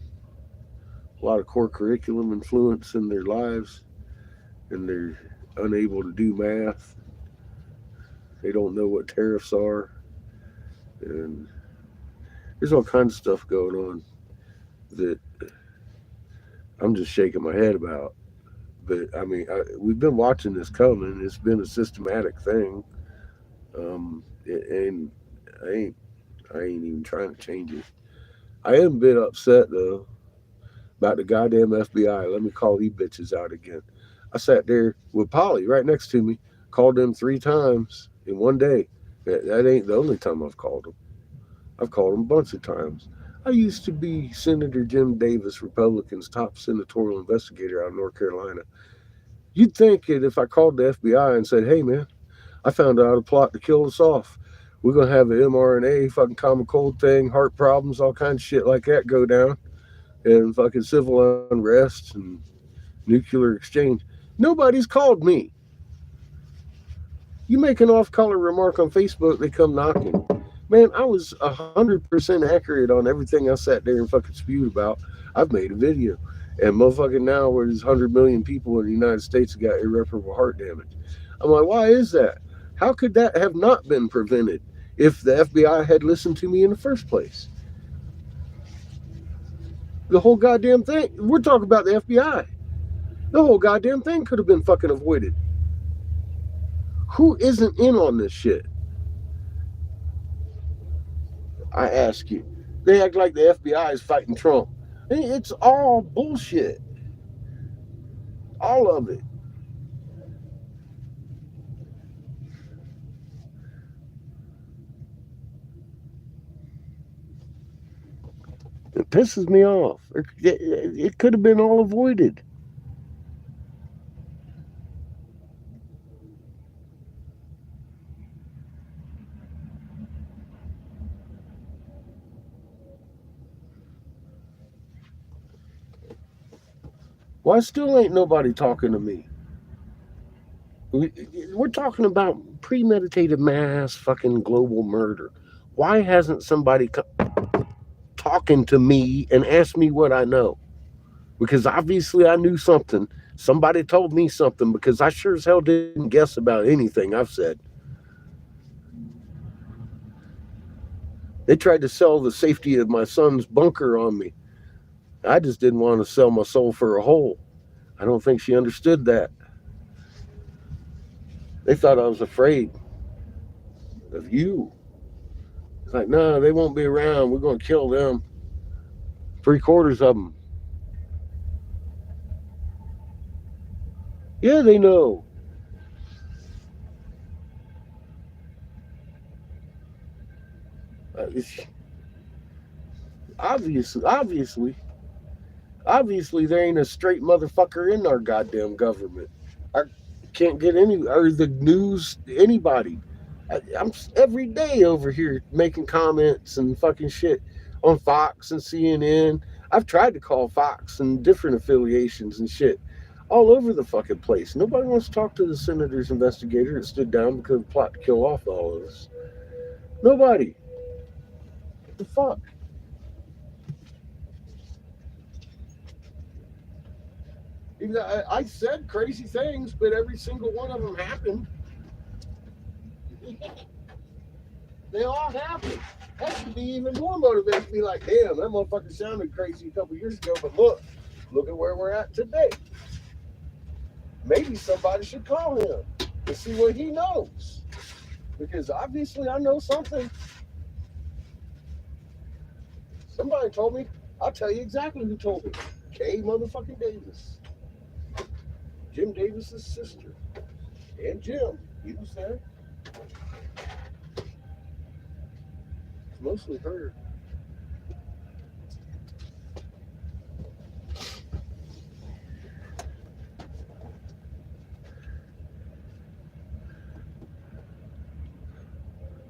a lot of core curriculum influence in their lives, and they're unable to do math. They don't know what tariffs are, and there's all kinds of stuff going on that I'm just shaking my head about. But I mean, we've been watching this coming. It's been a systematic thing, and I ain't I ain't even trying to change it. I am a bit upset though about the goddamn FBI. Let me call these bitches out again. I sat there with Polly right next to me, called them 3 times in one day. That ain't the only time I've called them. I've called them a bunch of times. I used to be Senator Jim Davis, Republican's top senatorial investigator out of North Carolina. You'd think that if I called the FBI and said, hey man, I found out a plot to kill us off. We're gonna have an mRNA fucking common cold thing, heart problems, all kinds of shit like that go down, and fucking civil unrest and nuclear exchange. Nobody's called me. You make an off-color remark on Facebook, they come knocking. Man, I was 100% accurate on everything I sat there and fucking spewed about. I've made a video. And motherfucking now, where there's 100 million people in the United States that got irreparable heart damage. I'm like, why is that? How could that have not been prevented if the FBI had listened to me in the first place? The whole goddamn thing. We're talking about the FBI. The whole goddamn thing could have been fucking avoided. Who isn't in on this shit? I ask you. They act like the FBI is fighting Trump. It's all bullshit. All of it. It pisses me off. It could have been all avoided. Why still ain't nobody talking to me? We're talking about premeditated mass fucking global murder. Why hasn't somebody talking to me and asked me what I know? Because obviously I knew something. Somebody told me something because I sure as hell didn't guess about anything I've said. They tried to sell the safety of my son's bunker on me. I just didn't want to sell my soul for a hole. I don't think she understood that. They thought I was afraid of you. It's like, no, they won't be around. We're going to kill them. Three-quarters of them. Yeah, they know. It's obviously, there ain't a straight motherfucker in our goddamn government. I can't get any, or the news, anybody. I'm every day over here making comments and fucking shit on Fox and CNN. I've tried to call Fox and different affiliations and shit all over the fucking place. Nobody wants to talk to the senator's investigator that stood down because of the plot to kill off all of us. Nobody. What the fuck? I said crazy things, but every single one of them happened. They all happened. That should be even more motivated to be like, damn, that motherfucker sounded crazy a couple years ago, but look at where we're at today. Maybe somebody should call him to see what he knows. Because obviously I know something. Somebody told me. I'll tell you exactly who told me. Kay motherfucking Davis. Jim Davis's sister. And Jim. He was there. It's mostly her.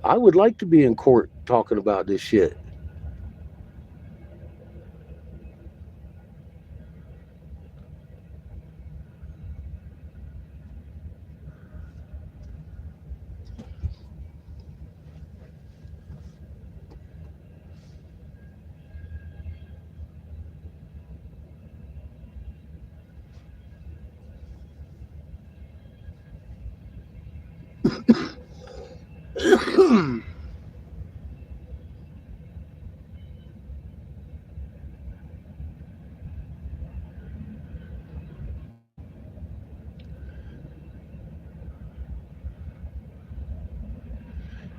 I would like to be in court talking about this shit.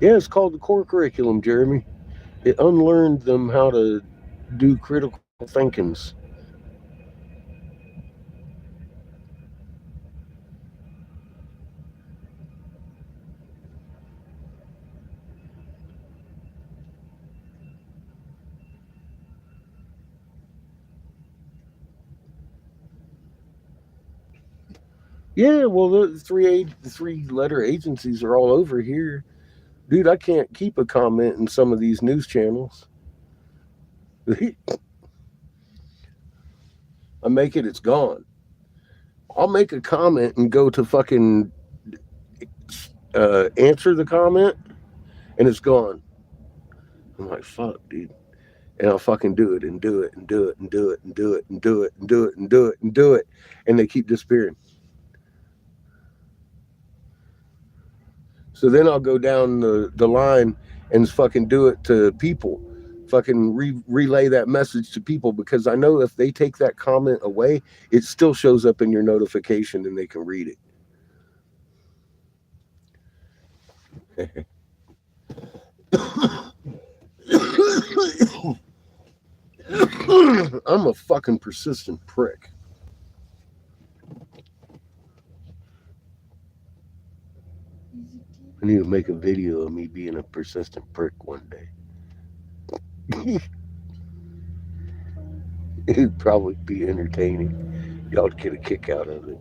Yeah, it's called the core curriculum, Jeremy. It unlearned them how to do critical thinkings. Yeah, well, the three letter agencies are all over here. Dude, I can't keep a comment in some of these news channels. I make it, it's gone. I'll make a comment and go to fucking answer the comment, and it's gone. I'm like, fuck, dude. And I'll fucking do it and do it and do it and do it and do it and do it and do it and do it and do it, and they keep disappearing. So then I'll go down the line and fucking do it to people, fucking relay that message to people, because I know if they take that comment away, it still shows up in your notification and they can read it. I'm a fucking persistent prick. I need to make a video of me being a persistent prick one day. It'd probably be entertaining. Y'all would get a kick out of it.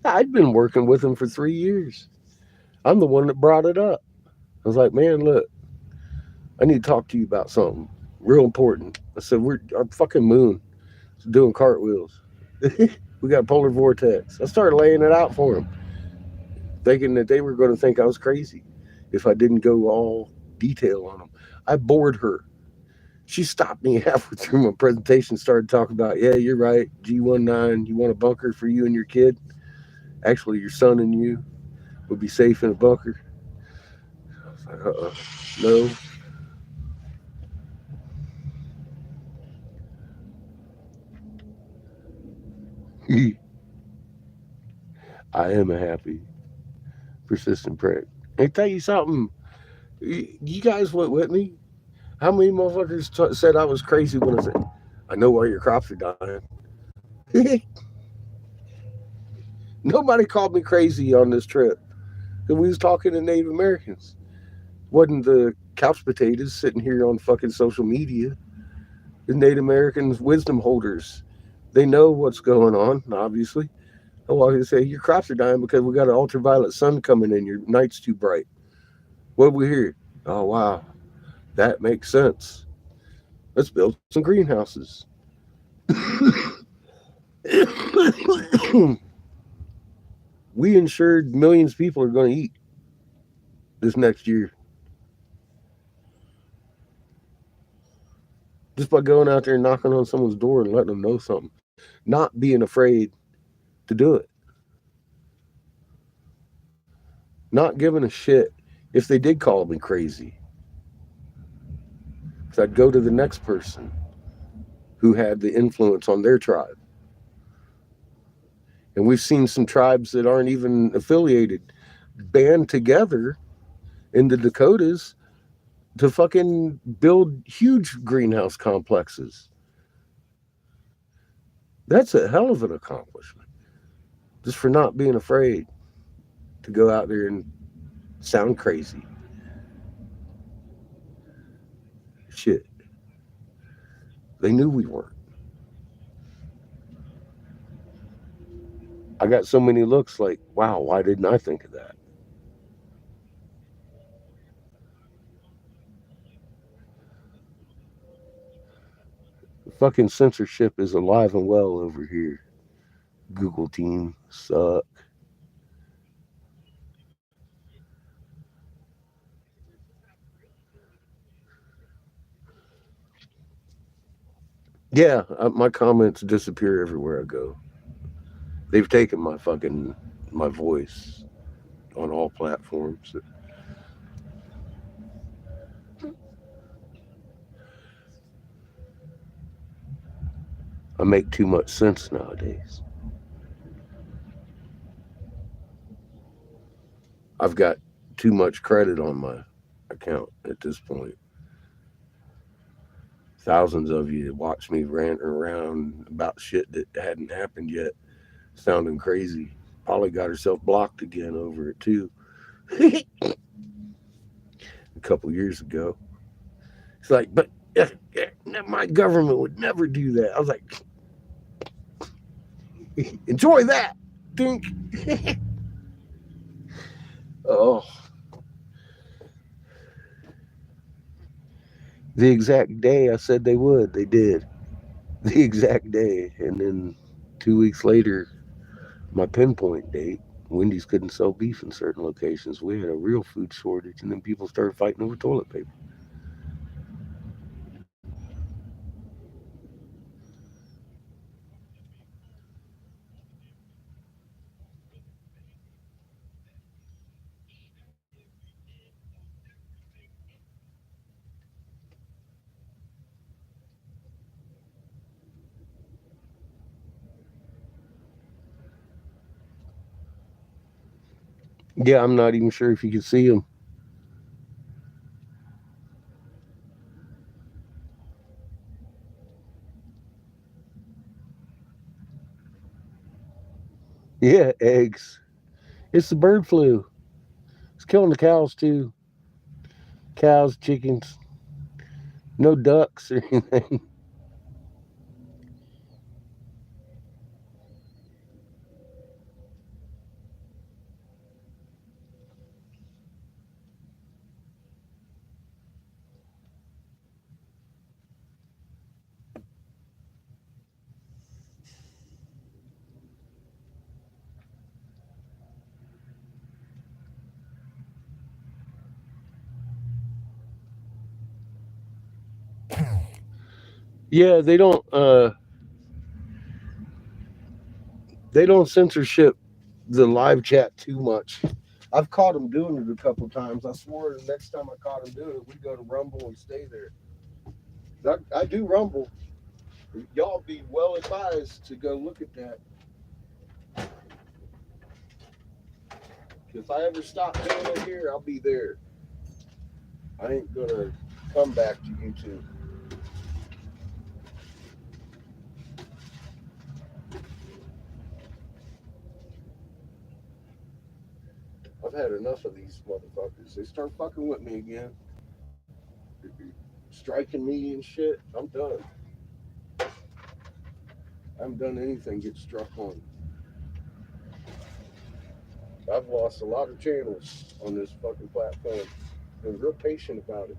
I'd been working with him for 3 years. I'm the one that brought it up. I was like, man, look, I need to talk to you about something real important. I said, we're our fucking moon is doing cartwheels. We got polar vortex. I started laying it out for him, thinking that they were going to think I was crazy if I didn't go all detail on them. I bored her. She stopped me halfway through my presentation, started talking about, yeah, you're right, G19, you want a bunker for you and your kid? Actually, your son and you would be safe in a bunker. I was like, no. I am a happy, persistent prick. Hey, tell you something. You guys went with me. How many motherfuckers said I was crazy when I said, I know why your crops are dying? Nobody called me crazy on this trip. Because we was talking to Native Americans. Wasn't the couch potatoes sitting here on fucking social media. The Native Americans, wisdom holders. They know what's going on, obviously. Oh, I say your crops are dying because we got an ultraviolet sun coming in. Your night's too bright. What we hear? Oh wow, that makes sense. Let's build some greenhouses. We ensured millions of people are going to eat this next year just by going out there and knocking on someone's door and letting them know something, not being afraid to do it, not giving a shit if they did call me crazy. So I'd go to the next person who had the influence on their tribe. And we've seen some tribes that aren't even affiliated band together in the Dakotas to fucking build huge greenhouse complexes. That's a hell of an accomplishment. Just for not being afraid to go out there and sound crazy. Shit. They knew we weren't. I got so many looks like, wow, why didn't I think of that? Fucking censorship is alive and well over here. Google team suck. Yeah, my comments disappear everywhere I go. They've taken my voice on all platforms. I make too much sense nowadays. I've got too much credit on my account at this point. Thousands of you watch me rant around about shit that hadn't happened yet, sounding crazy. Holly got herself blocked again over it too. A couple years ago. It's like, but my government would never do that. I was like, enjoy that. Think. Oh, the exact day I said they would, they did. The exact day. And then 2 weeks later, my pinpoint date, Wendy's couldn't sell beef in certain locations. We had a real food shortage, and then people started fighting over toilet paper. Yeah, I'm not even sure if you can see them. Yeah, eggs. It's the bird flu. It's killing the cows too. Cows, chickens, no ducks or anything. Yeah, they don't censorship the live chat too much. I've caught them doing it a couple times. I swore the next time I caught them doing it, we go to Rumble and stay there. I do Rumble. Y'all be well advised to go look at that. If I ever stop doing it here, I'll be there. I ain't gonna come back to YouTube. I've had enough of these motherfuckers. They start fucking with me again, striking me and shit. I'm done. I haven't done anything get struck on. I've lost a lot of channels on this fucking platform. Been real patient about it.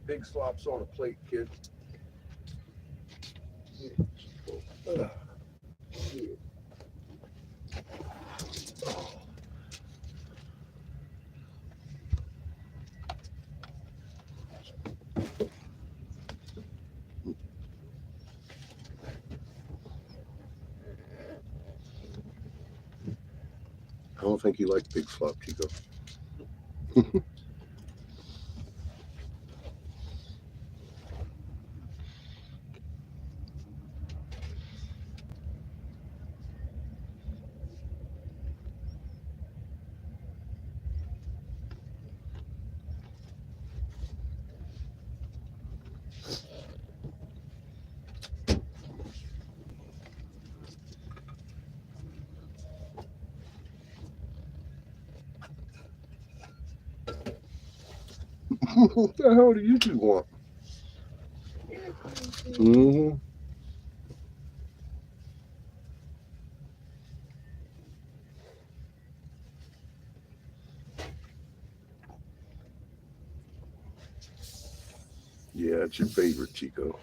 Big slops on a plate, kid. Ugh. I don't think you like big slop, Chico. What the hell do you two want? Mm-hmm. Yeah, it's your favorite, Chico.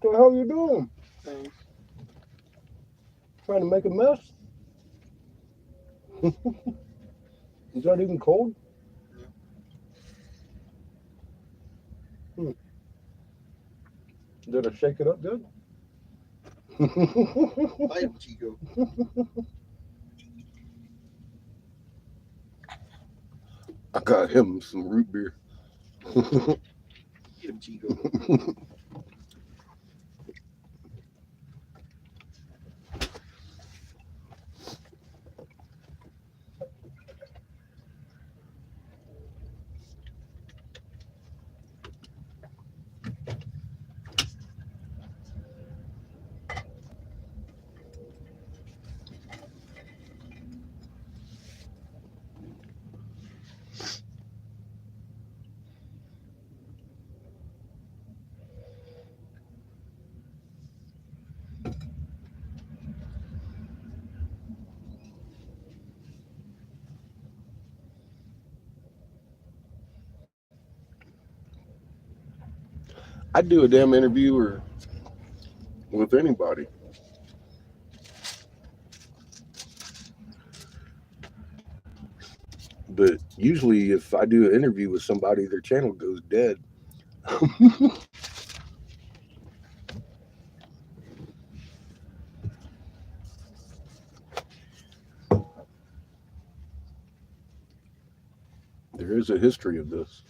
What the hell you doing? Thanks. Trying to make a mess? Is that even cold? Yeah. Did I shake it up good? Bite him, Chico. I got him some root beer. Eat him, Chico. I'd do a damn interview or with anybody. But usually, if I do an interview with somebody, their channel goes dead. There is a history of this.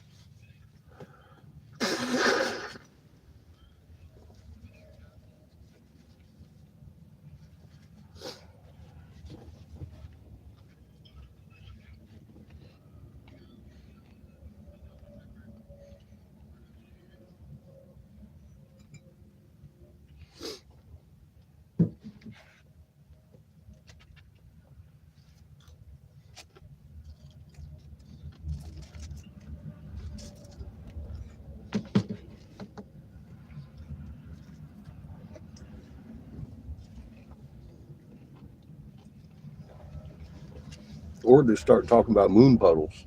Or they start talking about moon puddles.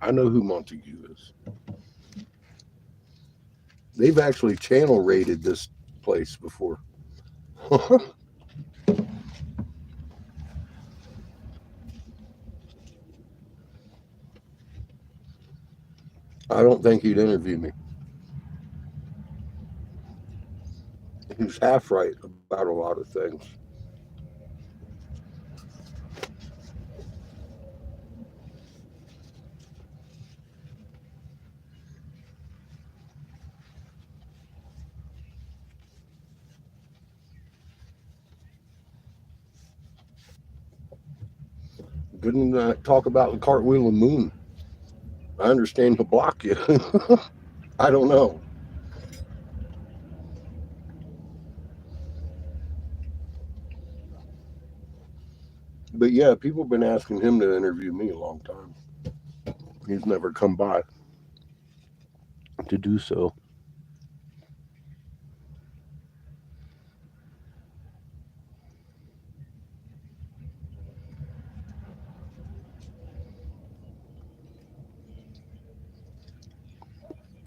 I know who Montague is. They've actually channel rated this place before. I don't think he'd interview me. He's half right about a lot of things. Couldn't talk about the cartwheel and moon. I understand he'll block you. I don't know. But yeah, people have been asking him to interview me a long time. He's never come by to do so.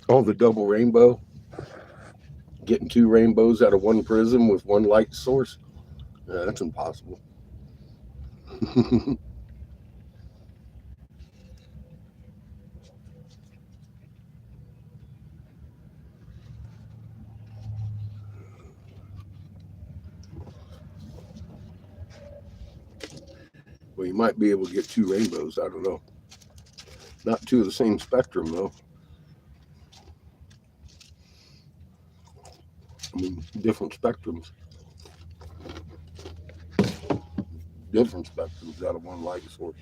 Oh, the double rainbow. Getting two rainbows out of one prism with one light source. Yeah, that's impossible. Well, you might be able to get two rainbows. I don't know. Not two of the same spectrum, though. I mean, different spectrums. Different spectrums out of one light source.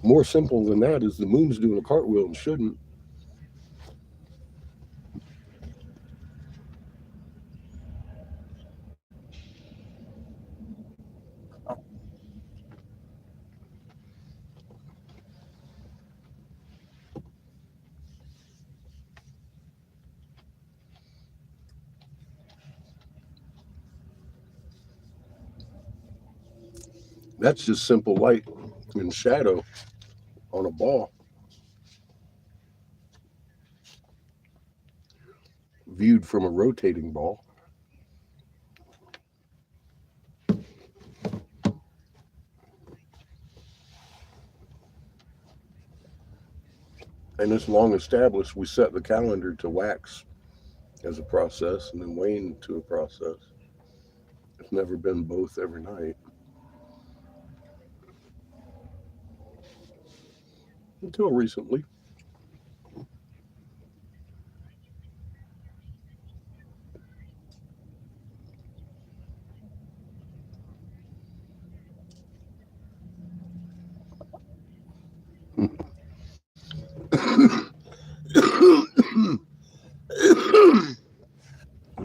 More simple than that is the moon's doing a cartwheel and shouldn't. That's just simple light and shadow on a ball viewed from a rotating ball. And it's long established. We set the calendar to wax as a process and then wane to a process. It's never been both every night until recently.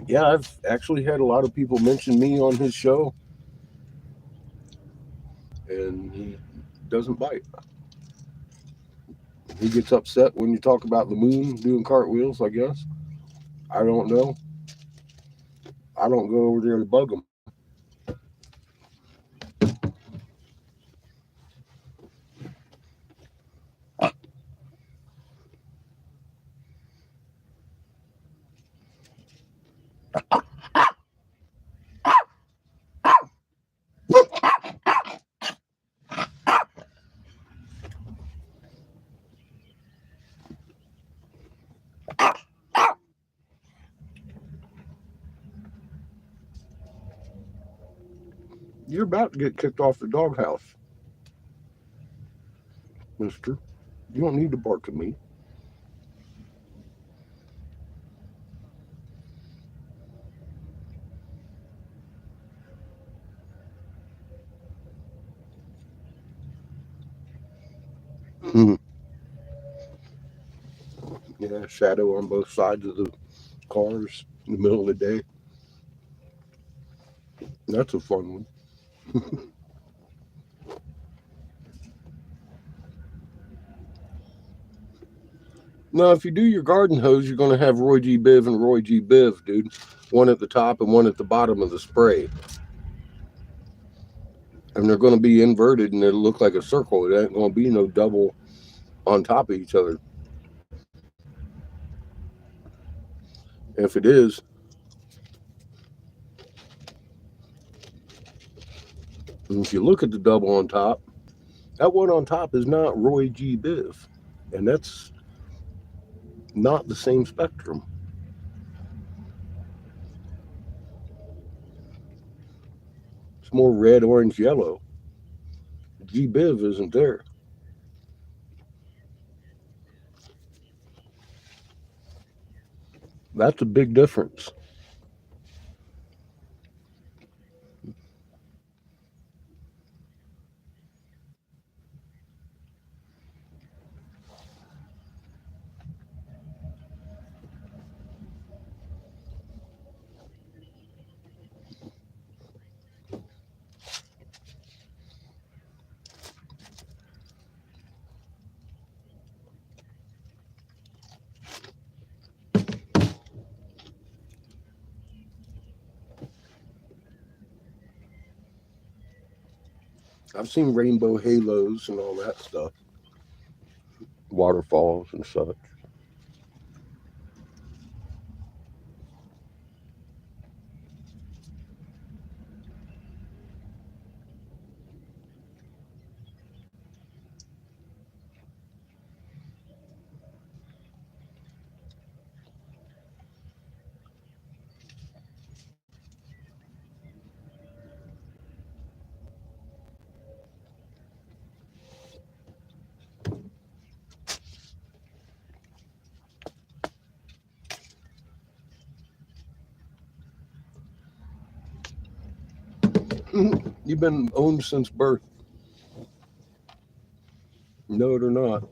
Yeah, I've actually had a lot of people mention me on his show, and he doesn't bite. He gets upset when you talk about the moon doing cartwheels, I guess. I don't know. I don't go over there to bug him. You're about to get kicked off the doghouse, mister. You don't need to bark at me. Yeah, shadow on both sides of the cars in the middle of the day. That's a fun one. Now, if you do your garden hose, you're going to have Roy G. Biv and Roy G. Biv, dude. One at the top and one at the bottom of the spray. And they're going to be inverted and it'll look like a circle. It ain't going to be no double on top of each other. And if it is, and if you look at the double on top, that one on top is not Roy G. Biv. And that's not the same spectrum. It's more red, orange, yellow. G. Biv isn't there. That's a big difference. I've seen rainbow halos and all that stuff, waterfalls and such. You've been owned since birth, know it or not.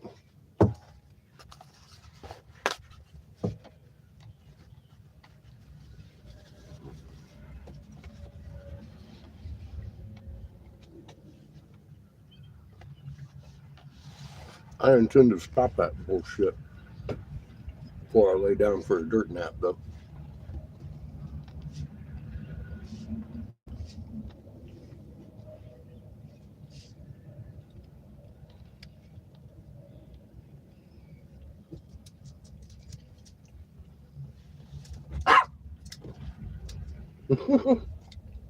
I intend to stop that bullshit before I lay down for a dirt nap, though.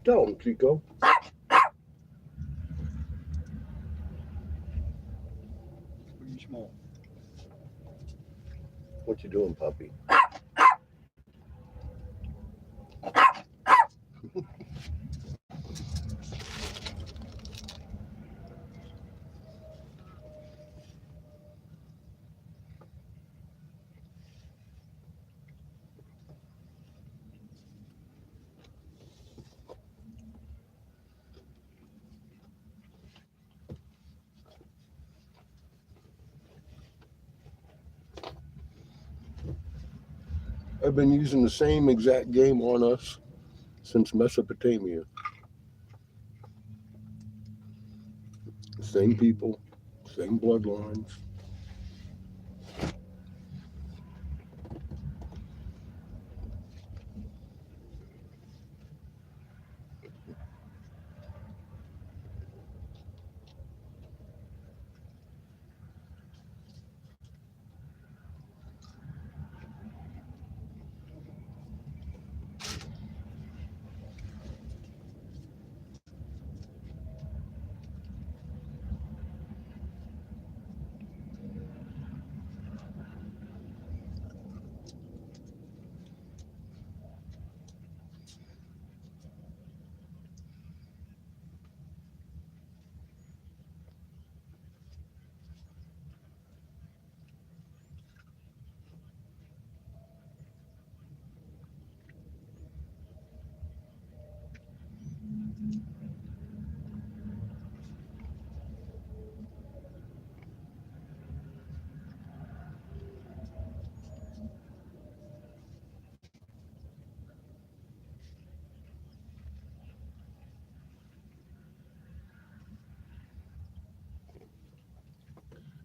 Tell him, Chico. Pretty small. What you doing, puppy? I've been using the same exact game on us since Mesopotamia. Same people, same bloodlines.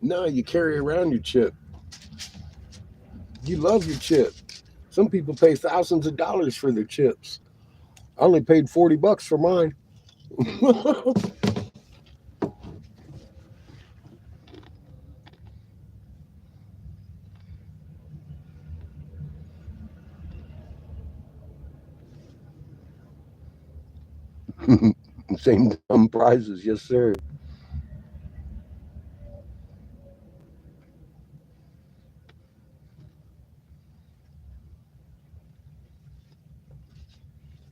No, you carry around your chip. You love your chip. Some people pay thousands of dollars for their chips. I only paid $40 for mine. Same dumb prizes, yes, sir.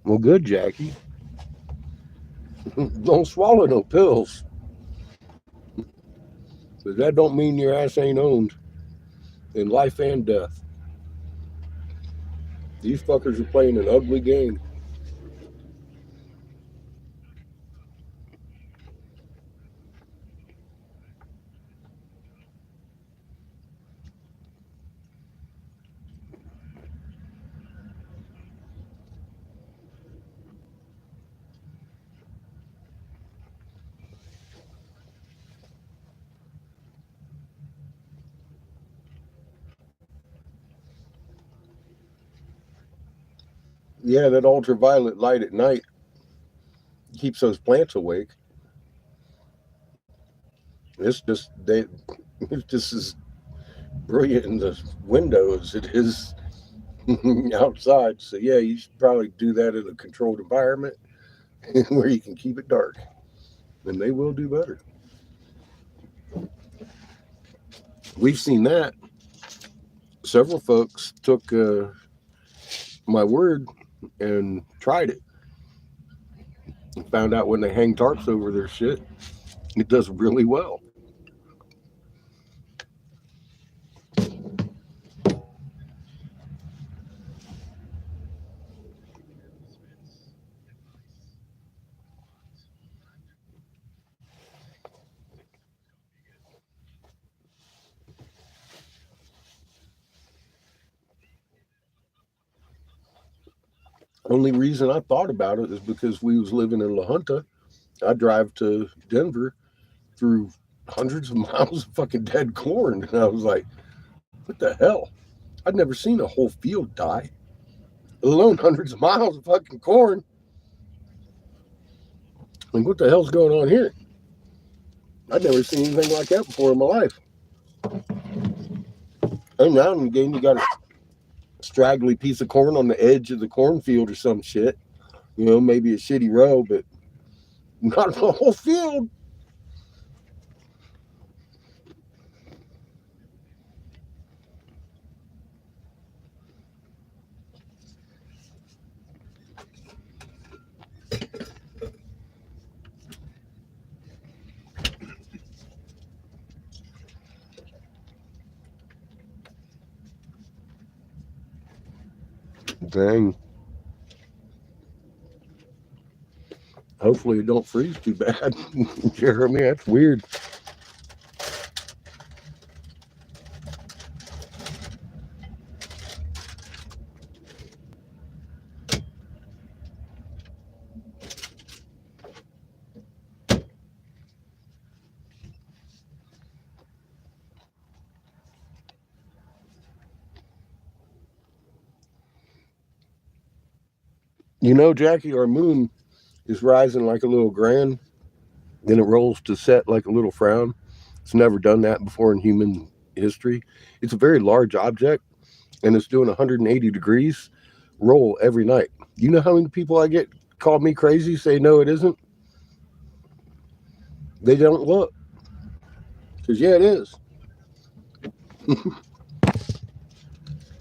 Well, good, Jackie. Don't swallow no pills. But that don't mean your ass ain't owned in life and death. These fuckers are playing an ugly game. Yeah, that ultraviolet light at night keeps those plants awake. It's just it's just as brilliant in the window as it is outside. So yeah, you should probably do that in a controlled environment where you can keep it dark, and they will do better. We've seen that. Several folks took my word and tried it and found out when they hang tarps over their shit, it does really well. Only reason I thought about it is because we was living in La Junta. I drive to Denver through hundreds of miles of fucking dead corn, and I was like, "What the hell? I'd never seen a whole field die, let alone hundreds of miles of fucking corn. Like, what the hell's going on here? I'd never seen anything like that before in my life." And now and again, you got a straggly piece of corn on the edge of the cornfield or some shit. Maybe a shitty row, but not the whole field. Dang. Hopefully it don't freeze too bad. Jeremy, that's weird. Jackie, our moon is rising like a little grand, then it rolls to set like a little frown. It's never done that before in human history. It's a very large object, and it's doing 180 degrees roll every night. You know how many people I get call me crazy, say no, it isn't? They don't look. Because, yeah, it is.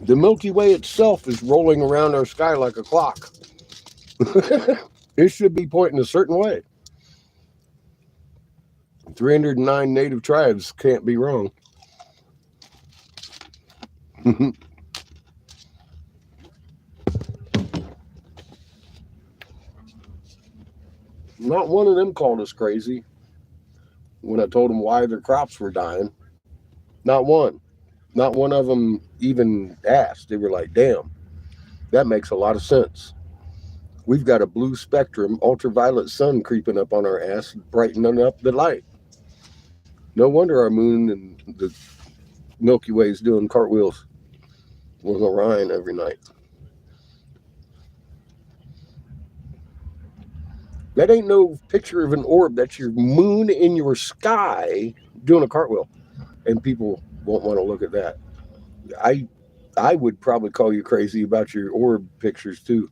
The Milky Way itself is rolling around our sky like a clock. It should be pointing a certain way. 309 native tribes can't be wrong. Not one of them called us crazy when I told them why their crops were dying. Not one. Not one of them even asked. They were like, damn, that makes a lot of sense. We've got a blue spectrum, ultraviolet sun creeping up on our ass, brightening up the light. No wonder our moon and the Milky Way is doing cartwheels with Orion every night. That ain't no picture of an orb. That's your moon in your sky doing a cartwheel. And people won't want to look at that. I I would probably call you crazy about your orb pictures too.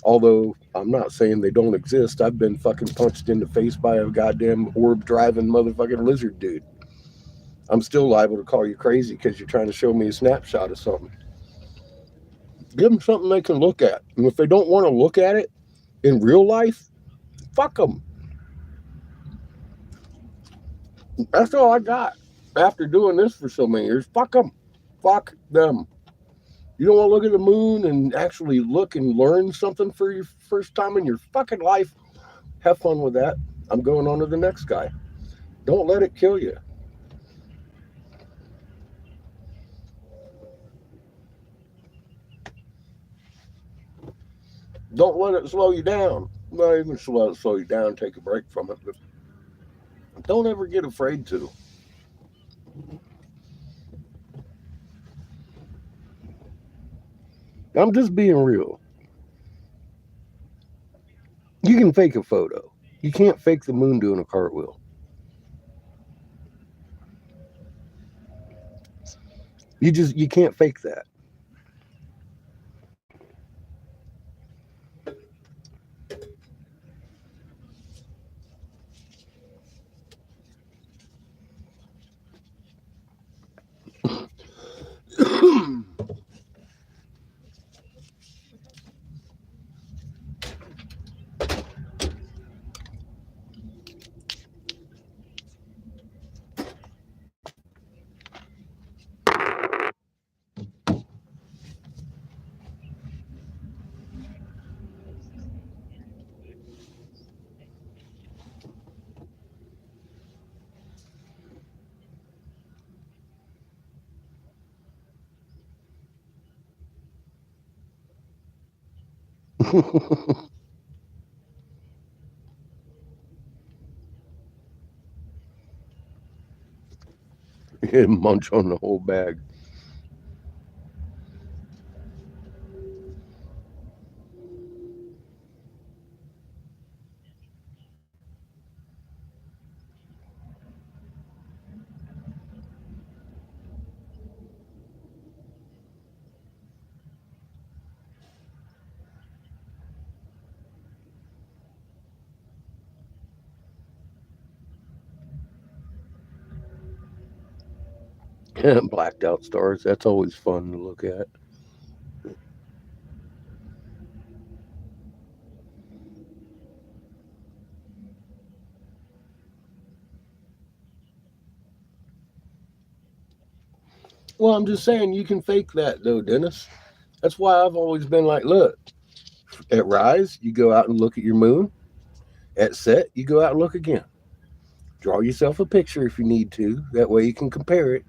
Although I'm not saying they don't exist. I've been fucking punched in the face by a goddamn orb driving motherfucking lizard dude. I'm still liable to call you crazy because you're trying to show me a snapshot of something. Give them something they can look at. And if they don't want to look at it in real life, fuck them. That's all I got after doing this for so many years. Fuck them. Fuck them. You don't want to look at the moon and actually look and learn something for your first time in your fucking life? Have fun with that. I'm going on to the next guy. Don't let it kill you. Don't let it slow you down. Not even let it slow you down. Take a break from it. But don't ever get afraid to. I'm just being real. You can fake a photo. You can't fake the moon doing a cartwheel. You can't fake that. And munch on the whole bag. Blacked out stars. That's always fun to look at. Well, I'm just saying you can fake that though, Dennis. That's why I've always been like, look, at rise, you go out and look at your moon. At set, you go out and look again. Draw yourself a picture if you need to. That way you can compare it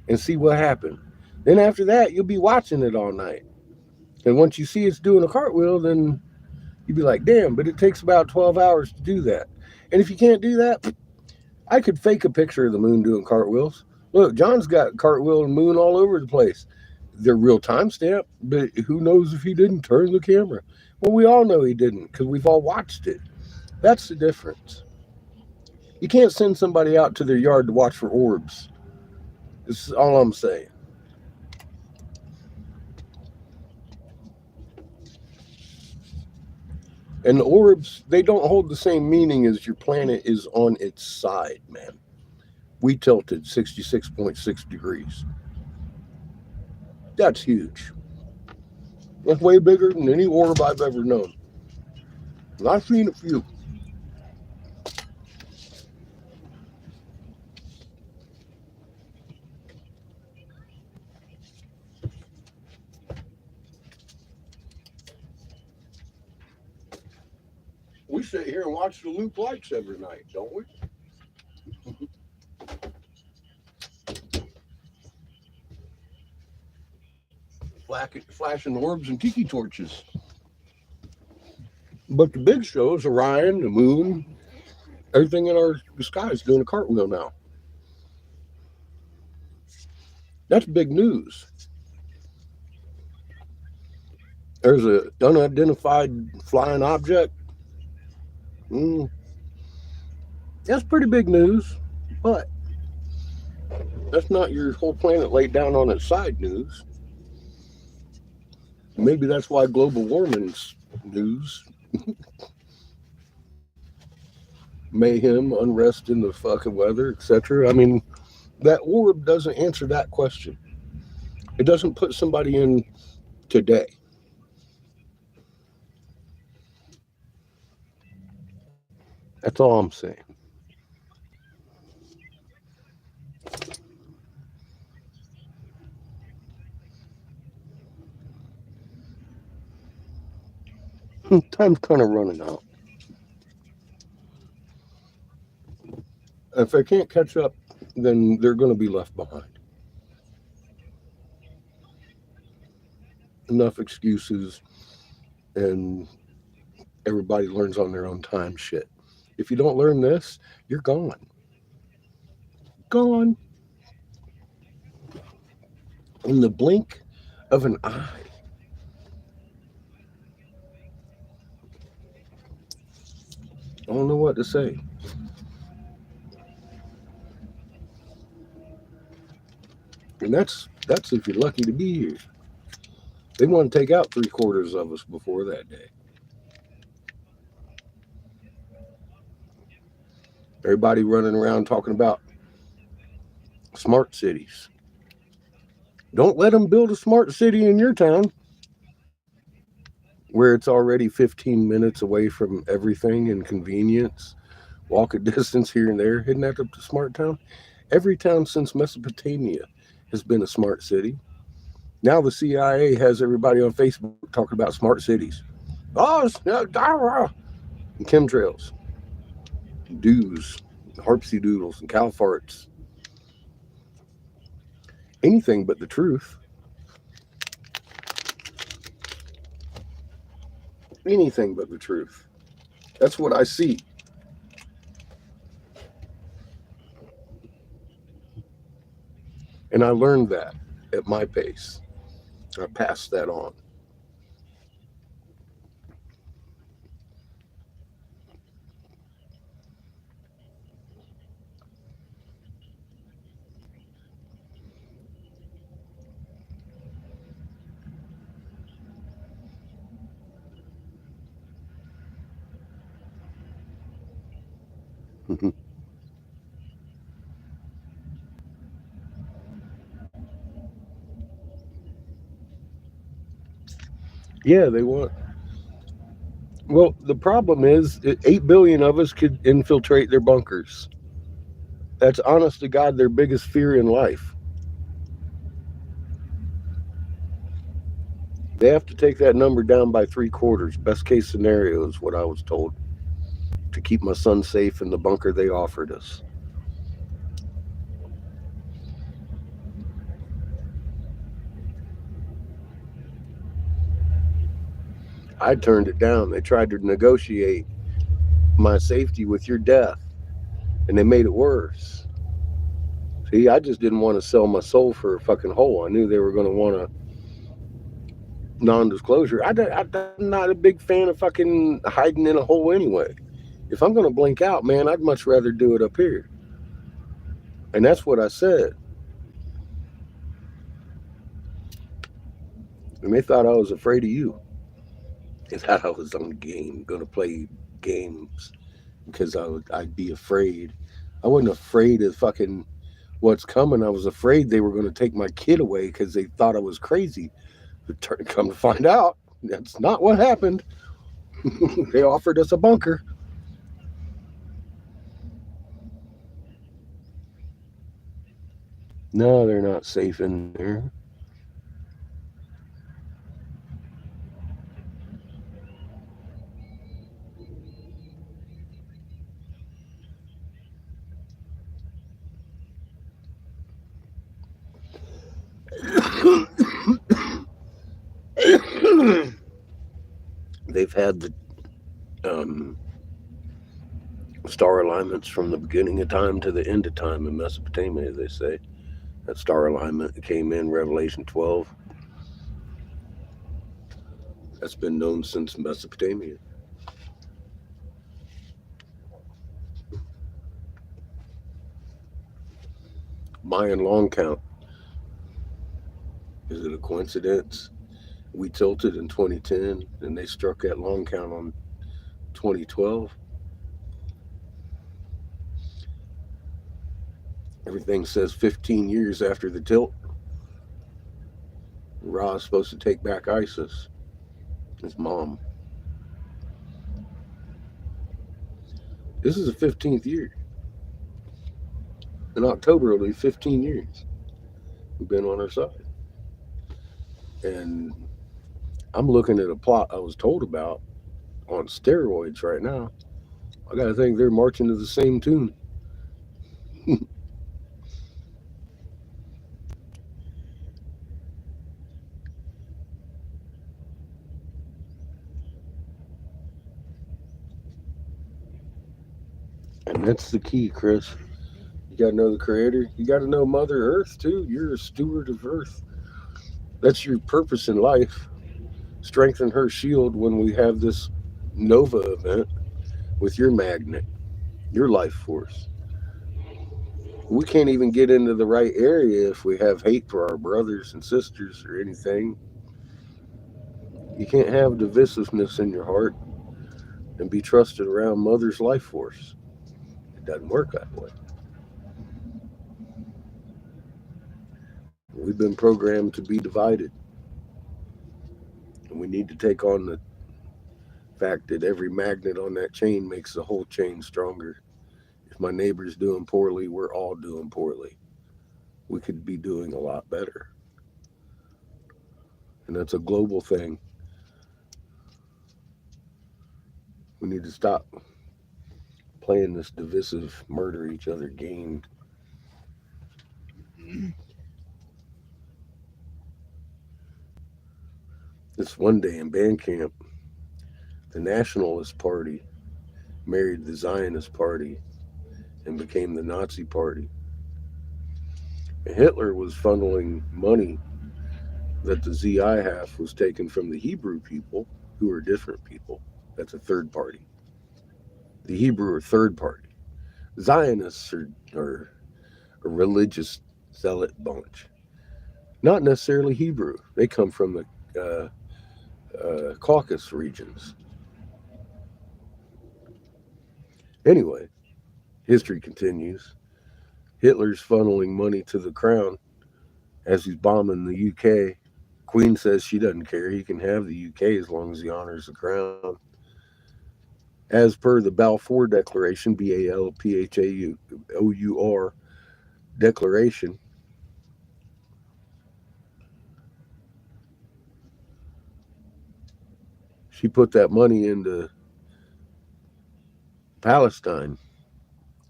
and see what happened. Then after that, you'll be watching it all night. And once you see it's doing a cartwheel, then you'd be like, damn, but it takes about 12 hours to do that. And if you can't do that, I could fake a picture of the moon doing cartwheels. Look, John's got cartwheel and moon all over the place. They're real timestamp, but who knows if he didn't turn the camera? Well, we all know he didn't because we've all watched it. That's the difference. You can't send somebody out to their yard to watch for orbs. This is all I'm saying. And the orbs, they don't hold the same meaning as your planet is on its side, man. We tilted 66.6 degrees. That's huge. That's way bigger than any orb I've ever known. And I've seen a few. We sit here and watch the loop lights every night, don't we? Flashing orbs and tiki torches. But the big shows, Orion, the moon, everything in our sky is doing a cartwheel now. That's big news. There's a unidentified flying object. Mm, that's pretty big news, but that's not your whole planet laid down on its side news. Maybe that's why global warming's news. Mayhem, unrest in the fucking weather, etc. I mean, that orb doesn't answer that question. It doesn't put somebody in today. That's all I'm saying. Time's kind of running out. If they can't catch up, then they're going to be left behind. Enough excuses, and everybody learns on their own time shit. If you don't learn this, you're gone. Gone in the blink of an eye. I don't know what to say. And that's if you're lucky to be here. They want to take out 3/4 of us before that day. Everybody running around talking about smart cities. Don't let them build a smart city in your town where it's already 15 minutes away from everything and convenience, walking distance here and there. Isn't that a smart town? Every town since Mesopotamia has been a smart city. Now the CIA has everybody on Facebook talking about smart cities. Oh, and chemtrails, dews, harpsy doodles, and cow farts. Anything but the truth. Anything but the truth. That's what I see. And I learned that at my pace. I passed that on. Yeah, they want. Well, the problem is 8 billion of us could infiltrate their bunkers. That's honest to God their biggest fear in life. They have to take that number down by 3/4. Best case scenario is what I was told to keep my son safe in the bunker they offered us. I turned it down. They tried to negotiate my safety with your death, and they made it worse. See, I just didn't want to sell my soul for a fucking hole. I knew they were going to want a non-disclosure. I'm not a big fan of fucking hiding in a hole anyway. If I'm going to blink out, man, I'd much rather do it up here. And that's what I said. And they thought I was afraid of you. They thought I was on the game, going to play games because I'd be afraid. I wasn't afraid of fucking what's coming. I was afraid they were going to take my kid away because they thought I was crazy. Come to find out, that's not what happened. They offered us a bunker. No, they're not safe in there. They've had the um, star alignments from the beginning of time to the end of time in Mesopotamia, they say. That star alignment came in Revelation 12. That's been known since Mesopotamia. Mayan long count. Is it a coincidence? We tilted in 2010 and they struck that long count on 2012. Everything says 15 years after the tilt, Ra is supposed to take back ISIS, his mom. This is the 15th year. In October, it'll be 15 years. We've been on our side. And I'm looking at a plot I was told about on steroids right now. I got to think they're marching to the same tune. And that's the key, Chris. You got to know the Creator. You got to know Mother Earth, too. You're a steward of Earth. That's your purpose in life. Strengthen her shield when we have this Nova event with your magnet, your life force. We can't even get into the right area if we have hate for our brothers and sisters or anything. You can't have divisiveness in your heart and be trusted around Mother's life force. It doesn't work that way. We've been programmed to be divided, and we need to take on the fact that every magnet on that chain makes the whole chain stronger. If my neighbor's doing poorly, we're all doing poorly. We could be doing a lot better. And that's a global thing. We need to stop playing this divisive, murder each other game. This one day in band camp, the Nationalist Party married the Zionist Party and became the Nazi Party. And Hitler was funneling money that the ZI half was taken from the Hebrew people, who are different people. That's a third party. The Hebrew are third party. Zionists are a religious zealot bunch. Not necessarily Hebrew. They come from the Caucasus regions. Anyway, history continues. Hitler's funneling money to the crown as he's bombing the UK. Queen says she doesn't care. He can have the UK as long as he honors the crown. As per the Balfour Declaration, Balphaour Declaration, she put that money into Palestine,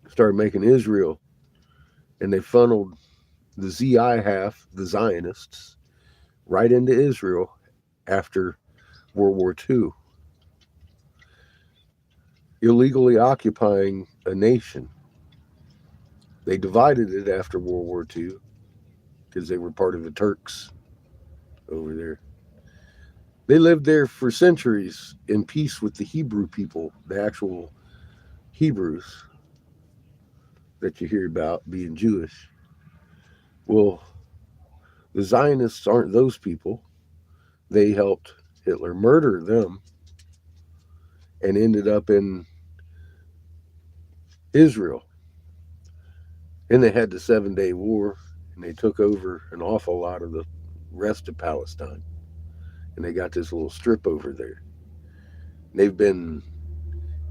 started making Israel, and they funneled the ZI half, the Zionists, right into Israel after World War II, illegally occupying a nation. They divided it after World War II because they were part of the Turks over there. They lived there for centuries in peace with the Hebrew people, the actual Hebrews that you hear about being Jewish. Well, the Zionists aren't those people. They helped Hitler murder them and ended up in Israel. And they had the 7 Day War and they took over an awful lot of the rest of Palestine. And they got this little strip over there. They've been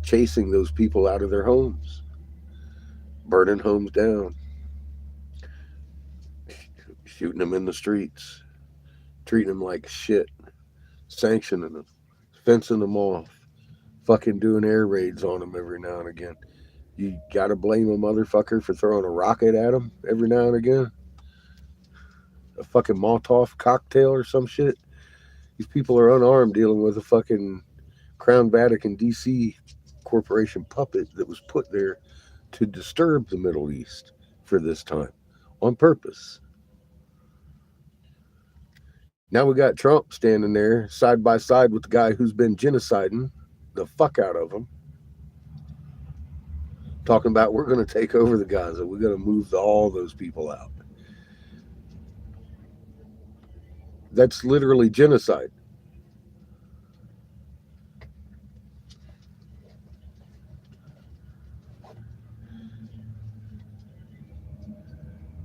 chasing those people out of their homes, burning homes down, shooting them in the streets, treating them like shit, sanctioning them, fencing them off, fucking doing air raids on them every now and again. You gotta blame a motherfucker for throwing a rocket at them every now and again? A fucking Molotov cocktail or some shit? These people are unarmed dealing with a fucking Crown Vatican DC corporation puppet that was put there to disturb the Middle East for this time on purpose. Now we got Trump standing there side by side with the guy who's been genociding the fuck out of them, talking about we're going to take over the Gaza. We're going to move all those people out. That's literally genocide.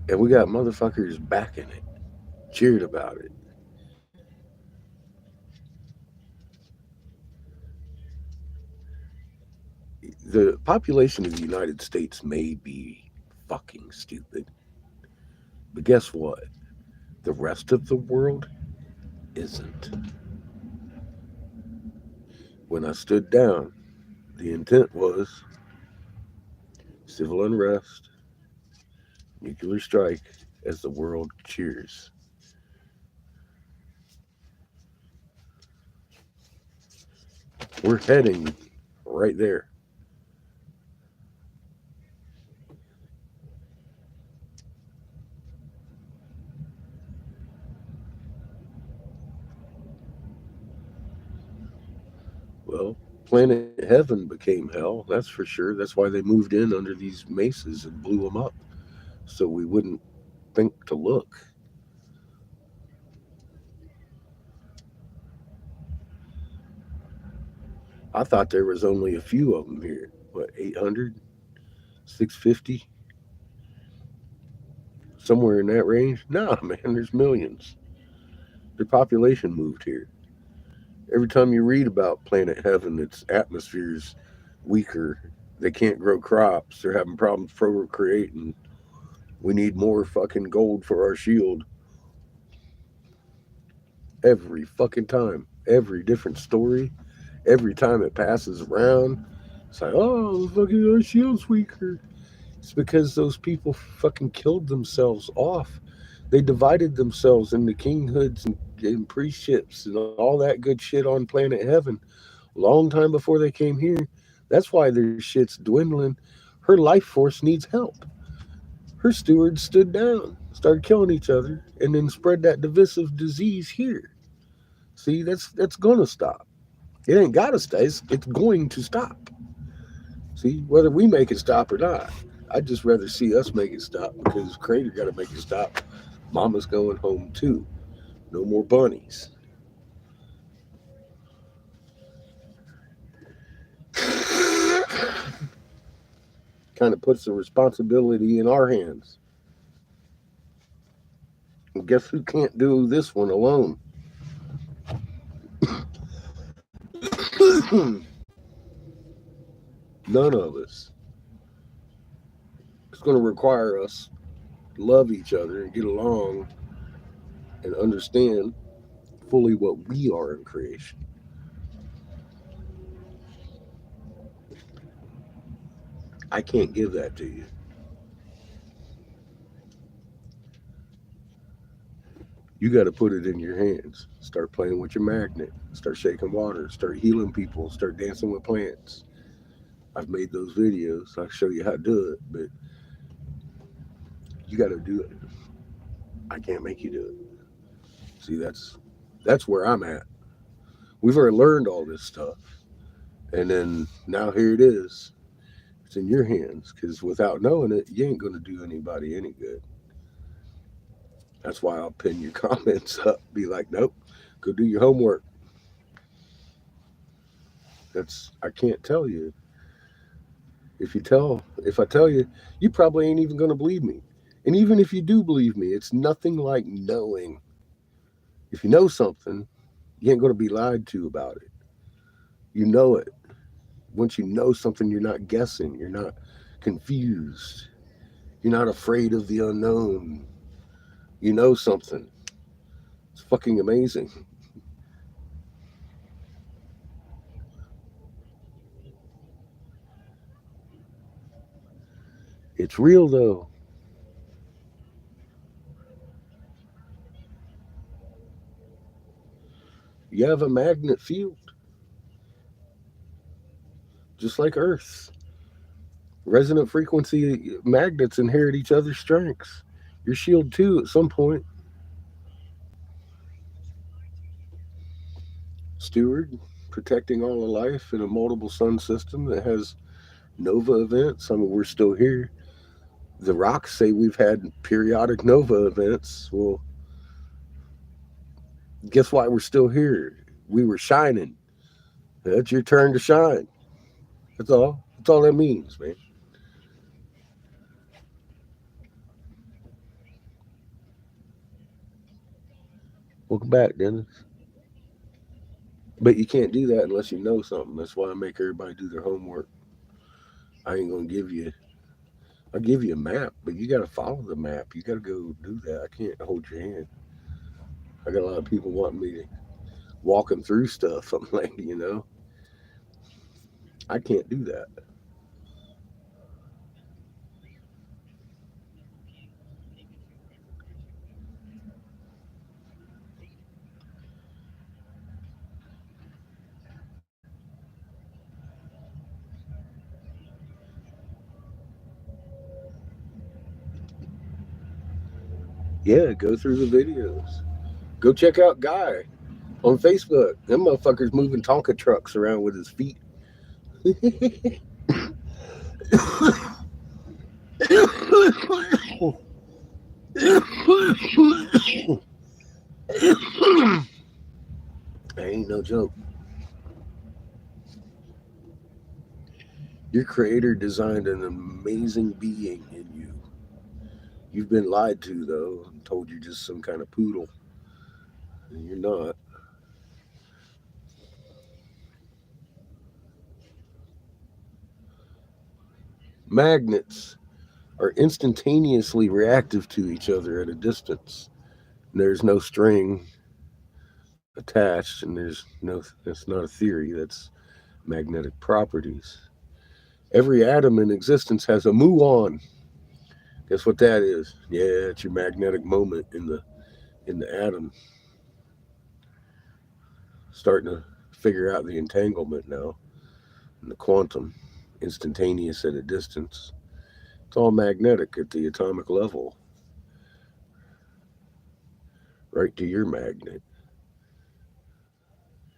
And we got motherfuckers backing it, cheered about it. The population of the United States may be fucking stupid, but guess what? The rest of the world isn't. When I stood down, the intent was civil unrest, nuclear strike as the world cheers. We're heading right there. Well, planet Heaven became hell, that's for sure. That's why they moved in under these mesas and blew them up. so we wouldn't think to look. I thought there was only a few of them here. What, 800, 650, somewhere in that range? Nah, man, there's millions. Their population moved here. Every time you read about planet heaven, its atmosphere's weaker. They can't grow crops. They're having problems procreating. We need more fucking gold for our shield. Every fucking time. Every different story. Every time it passes around. It's like, oh, fucking our shield's weaker. It's because those people fucking killed themselves off. They divided themselves into kinghoods and priestships and all that good shit on planet heaven long time before they came here. That's why their shit's dwindling. Her life force needs help. Her stewards stood down, started killing each other, and then spread that divisive disease here. See, that's gonna stop. It ain't gotta stay. It's going to stop. See, whether we make it stop or not. I'd just rather see us make it stop because Crater got to make it stop. Mama's going home too. No more bunnies. Kind of puts the responsibility in our hands. And guess who can't do this one alone? None of us. It's going to require us to love each other and get along and understand fully what we are in creation. I can't give that to you. You got to put it in your hands. Start playing with your magnet. Start shaking water. Start healing people. Start dancing with plants. I've made those videos. I'll show you how to do it, but you got to do it. I can't make you do it. See, that's where I'm at. We've already learned all this stuff, and then now here it is. It's in your hands because without knowing it, you ain't going to do anybody any good. That's why I'll pin your comments up. Be like, nope, go do your homework. That's I can't tell you. If I tell you, you probably ain't even gonna believe me. And even if you do believe me, it's nothing like knowing. If you know something, you ain't gonna be lied to about it. You know it. Once you know something, you're not guessing. You're not confused. You're not afraid of the unknown. You know something. It's fucking amazing. It's real though. You have a magnet field, just like Earth. Resonant frequency magnets inherit each other's strengths. Your shield too at some point. Steward, protecting all of life in a multiple sun system that has nova events. I mean, we're still here. The rocks say we've had periodic nova events. Well, guess why we're still here? We were shining. That's your turn to shine. That's all. That's all that means, man. Welcome back, Dennis. But you can't do that unless you know something. That's why I make everybody do their homework. I ain't gonna give you. I'll give you a map, but you got to follow the map. You got to go do that. I can't hold your hand. I got a lot of people wanting me to walk them through stuff. I'm like, I can't do that. Yeah, go through the videos. Go check out Guy on Facebook. Them motherfuckers moving Tonka trucks around with his feet. Ain't no joke. Your creator designed an amazing being in you. You've been lied to, though, and told you're just some kind of poodle. And you're not. Magnets are instantaneously reactive to each other at a distance. There's no string attached, and that's not a theory, that's magnetic properties. Every atom in existence has a muon. Guess what that is? Yeah, it's your magnetic moment in the atom. Starting to figure out the entanglement now. And the quantum, instantaneous at a distance. It's all magnetic at the atomic level, right to your magnet.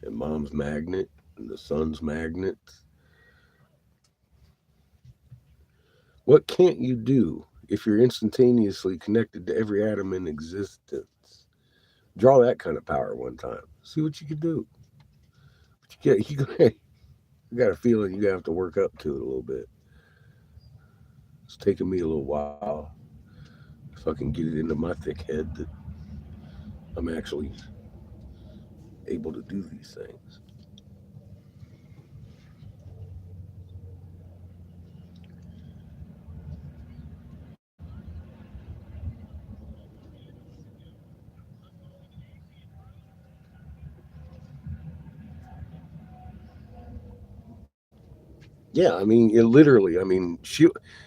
And mom's magnet, and the sun's magnet. What can't you do if you're instantaneously connected to every atom in existence? Draw that kind of power one time. See what you can do. But you got a feeling you have to work up to it a little bit. It's taken me a little while if I can get it into my thick head that I'm actually able to do these things. Yeah, I mean, it literally. I mean,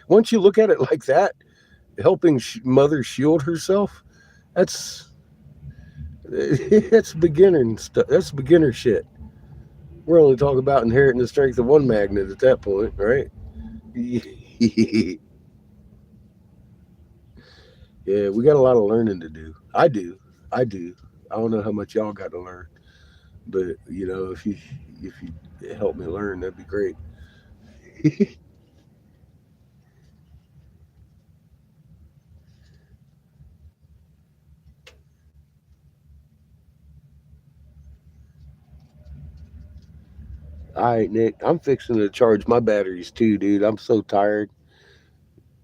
once you look at it like that, helping mother shield herself, that's that's beginner stuff. That's beginner shit. We're only talking about inheriting the strength of one magnet at that point, right? Yeah, we got a lot of learning to do. I do. I do. I don't know how much y'all got to learn, but if you help me learn, that'd be great. All right, Nick. I'm fixing to charge my batteries too, dude. I'm so tired.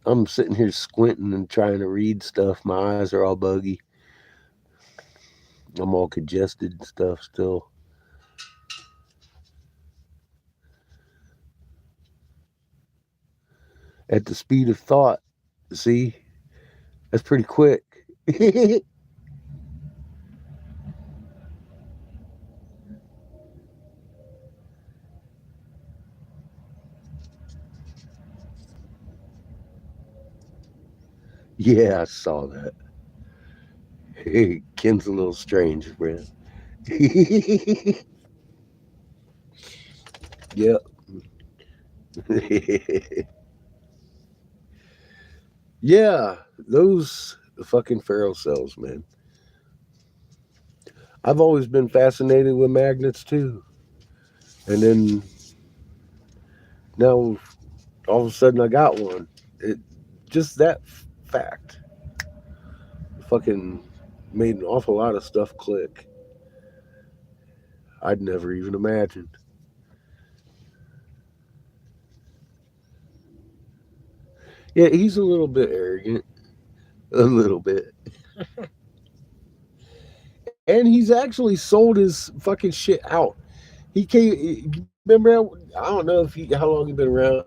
I'm sitting here squinting and trying to read stuff. My eyes are all buggy. I'm all congested and stuff still. At the speed of thought. See, that's pretty quick. Yeah, I saw that. Hey, Ken's a little strange, friend. Yep. Yeah, those fucking Pharaoh cells, man. I've always been fascinated with magnets too. And then now all of a sudden I got one. It just that fact fucking made an awful lot of stuff click. I'd never even imagined. Yeah, he's a little bit arrogant, a little bit, and he's actually sold his fucking shit out. He came. Remember? I don't know if how long he been around,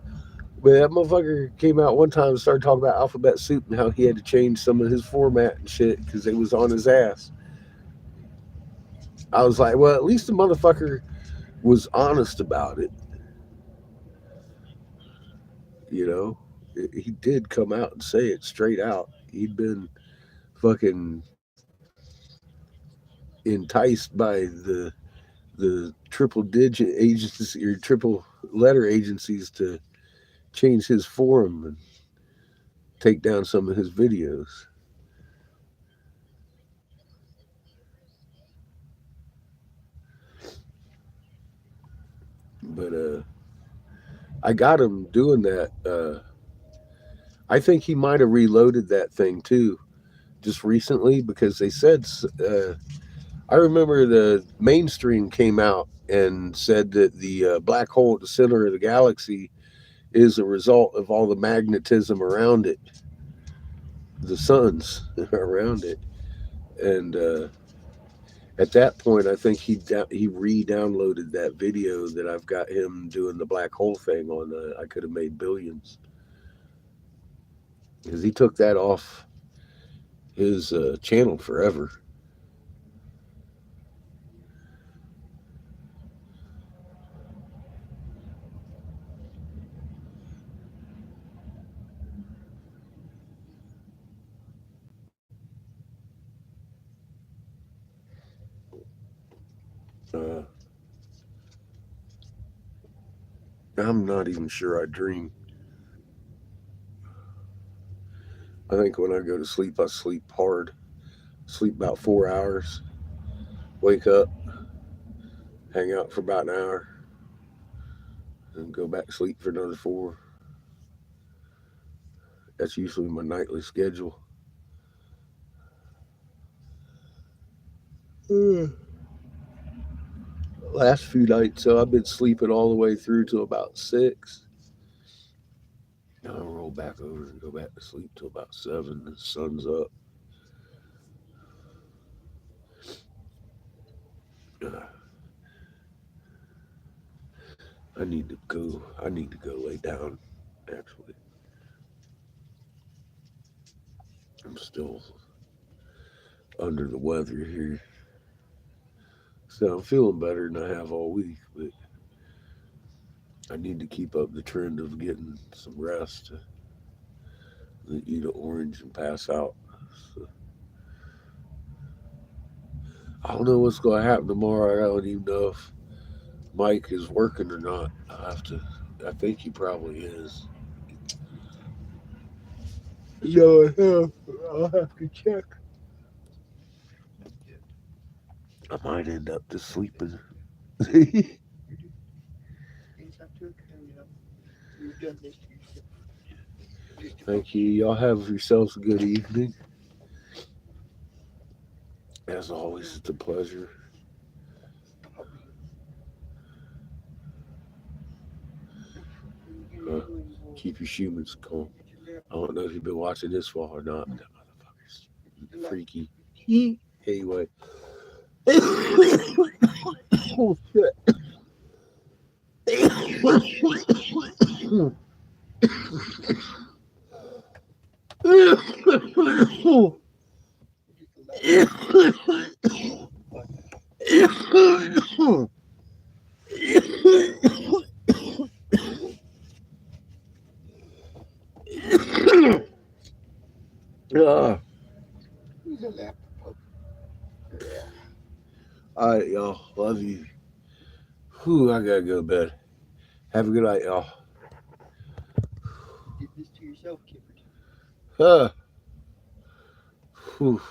but that motherfucker came out one time and started talking about alphabet soup and how he had to change some of his format and shit because it was on his ass. I was like, well, at least the motherfucker was honest about it. You know, he did come out and say it straight out. He'd been fucking enticed by the triple digit agencies or triple letter agencies to change his forum and take down some of his videos. But I got him doing that. I think he might have reloaded that thing too, just recently because they said. I remember the mainstream came out and said that the black hole at the center of the galaxy is a result of all the magnetism around it, the suns around it, and at that point, I think he re-downloaded that video that I've got him doing the black hole thing on. I could have made billions because he took that off his channel forever. Uh, I'm not even sure I dream. I think when I go to sleep, I sleep hard. Sleep about 4 hours. Wake up, hang out for about an hour, and go back to sleep for another 4. That's usually my nightly schedule. Last few nights, so I've been sleeping all the way through to about 6. I'll roll back over and go back to sleep till about 7. The sun's up. Uh, I need to go. I need to go lay down. Actually, I'm still under the weather here, so I'm feeling better than I have all week. But I need to keep up the trend of getting some rest. Eat an orange and pass out. So, I don't know what's going to happen tomorrow. I don't even know if Mike is working or not. I have to. I think he probably is. No, I'll have to check. I might end up just sleeping. It's up to you know, you've done this to yourself. Just about Thank you. Y'all have yourselves a good evening. As always, it's a pleasure. probably Uh, Keep your humans calm. I don't know if you've been watching this far or not. That motherfucker's freaky. Anyway. Oh, shit. just let but Ah, he's a laptop. all right, y'all. Love you. Whew, I gotta go to bed. Have a good night, y'all. You did this to yourself, Kipper. Ah, whew.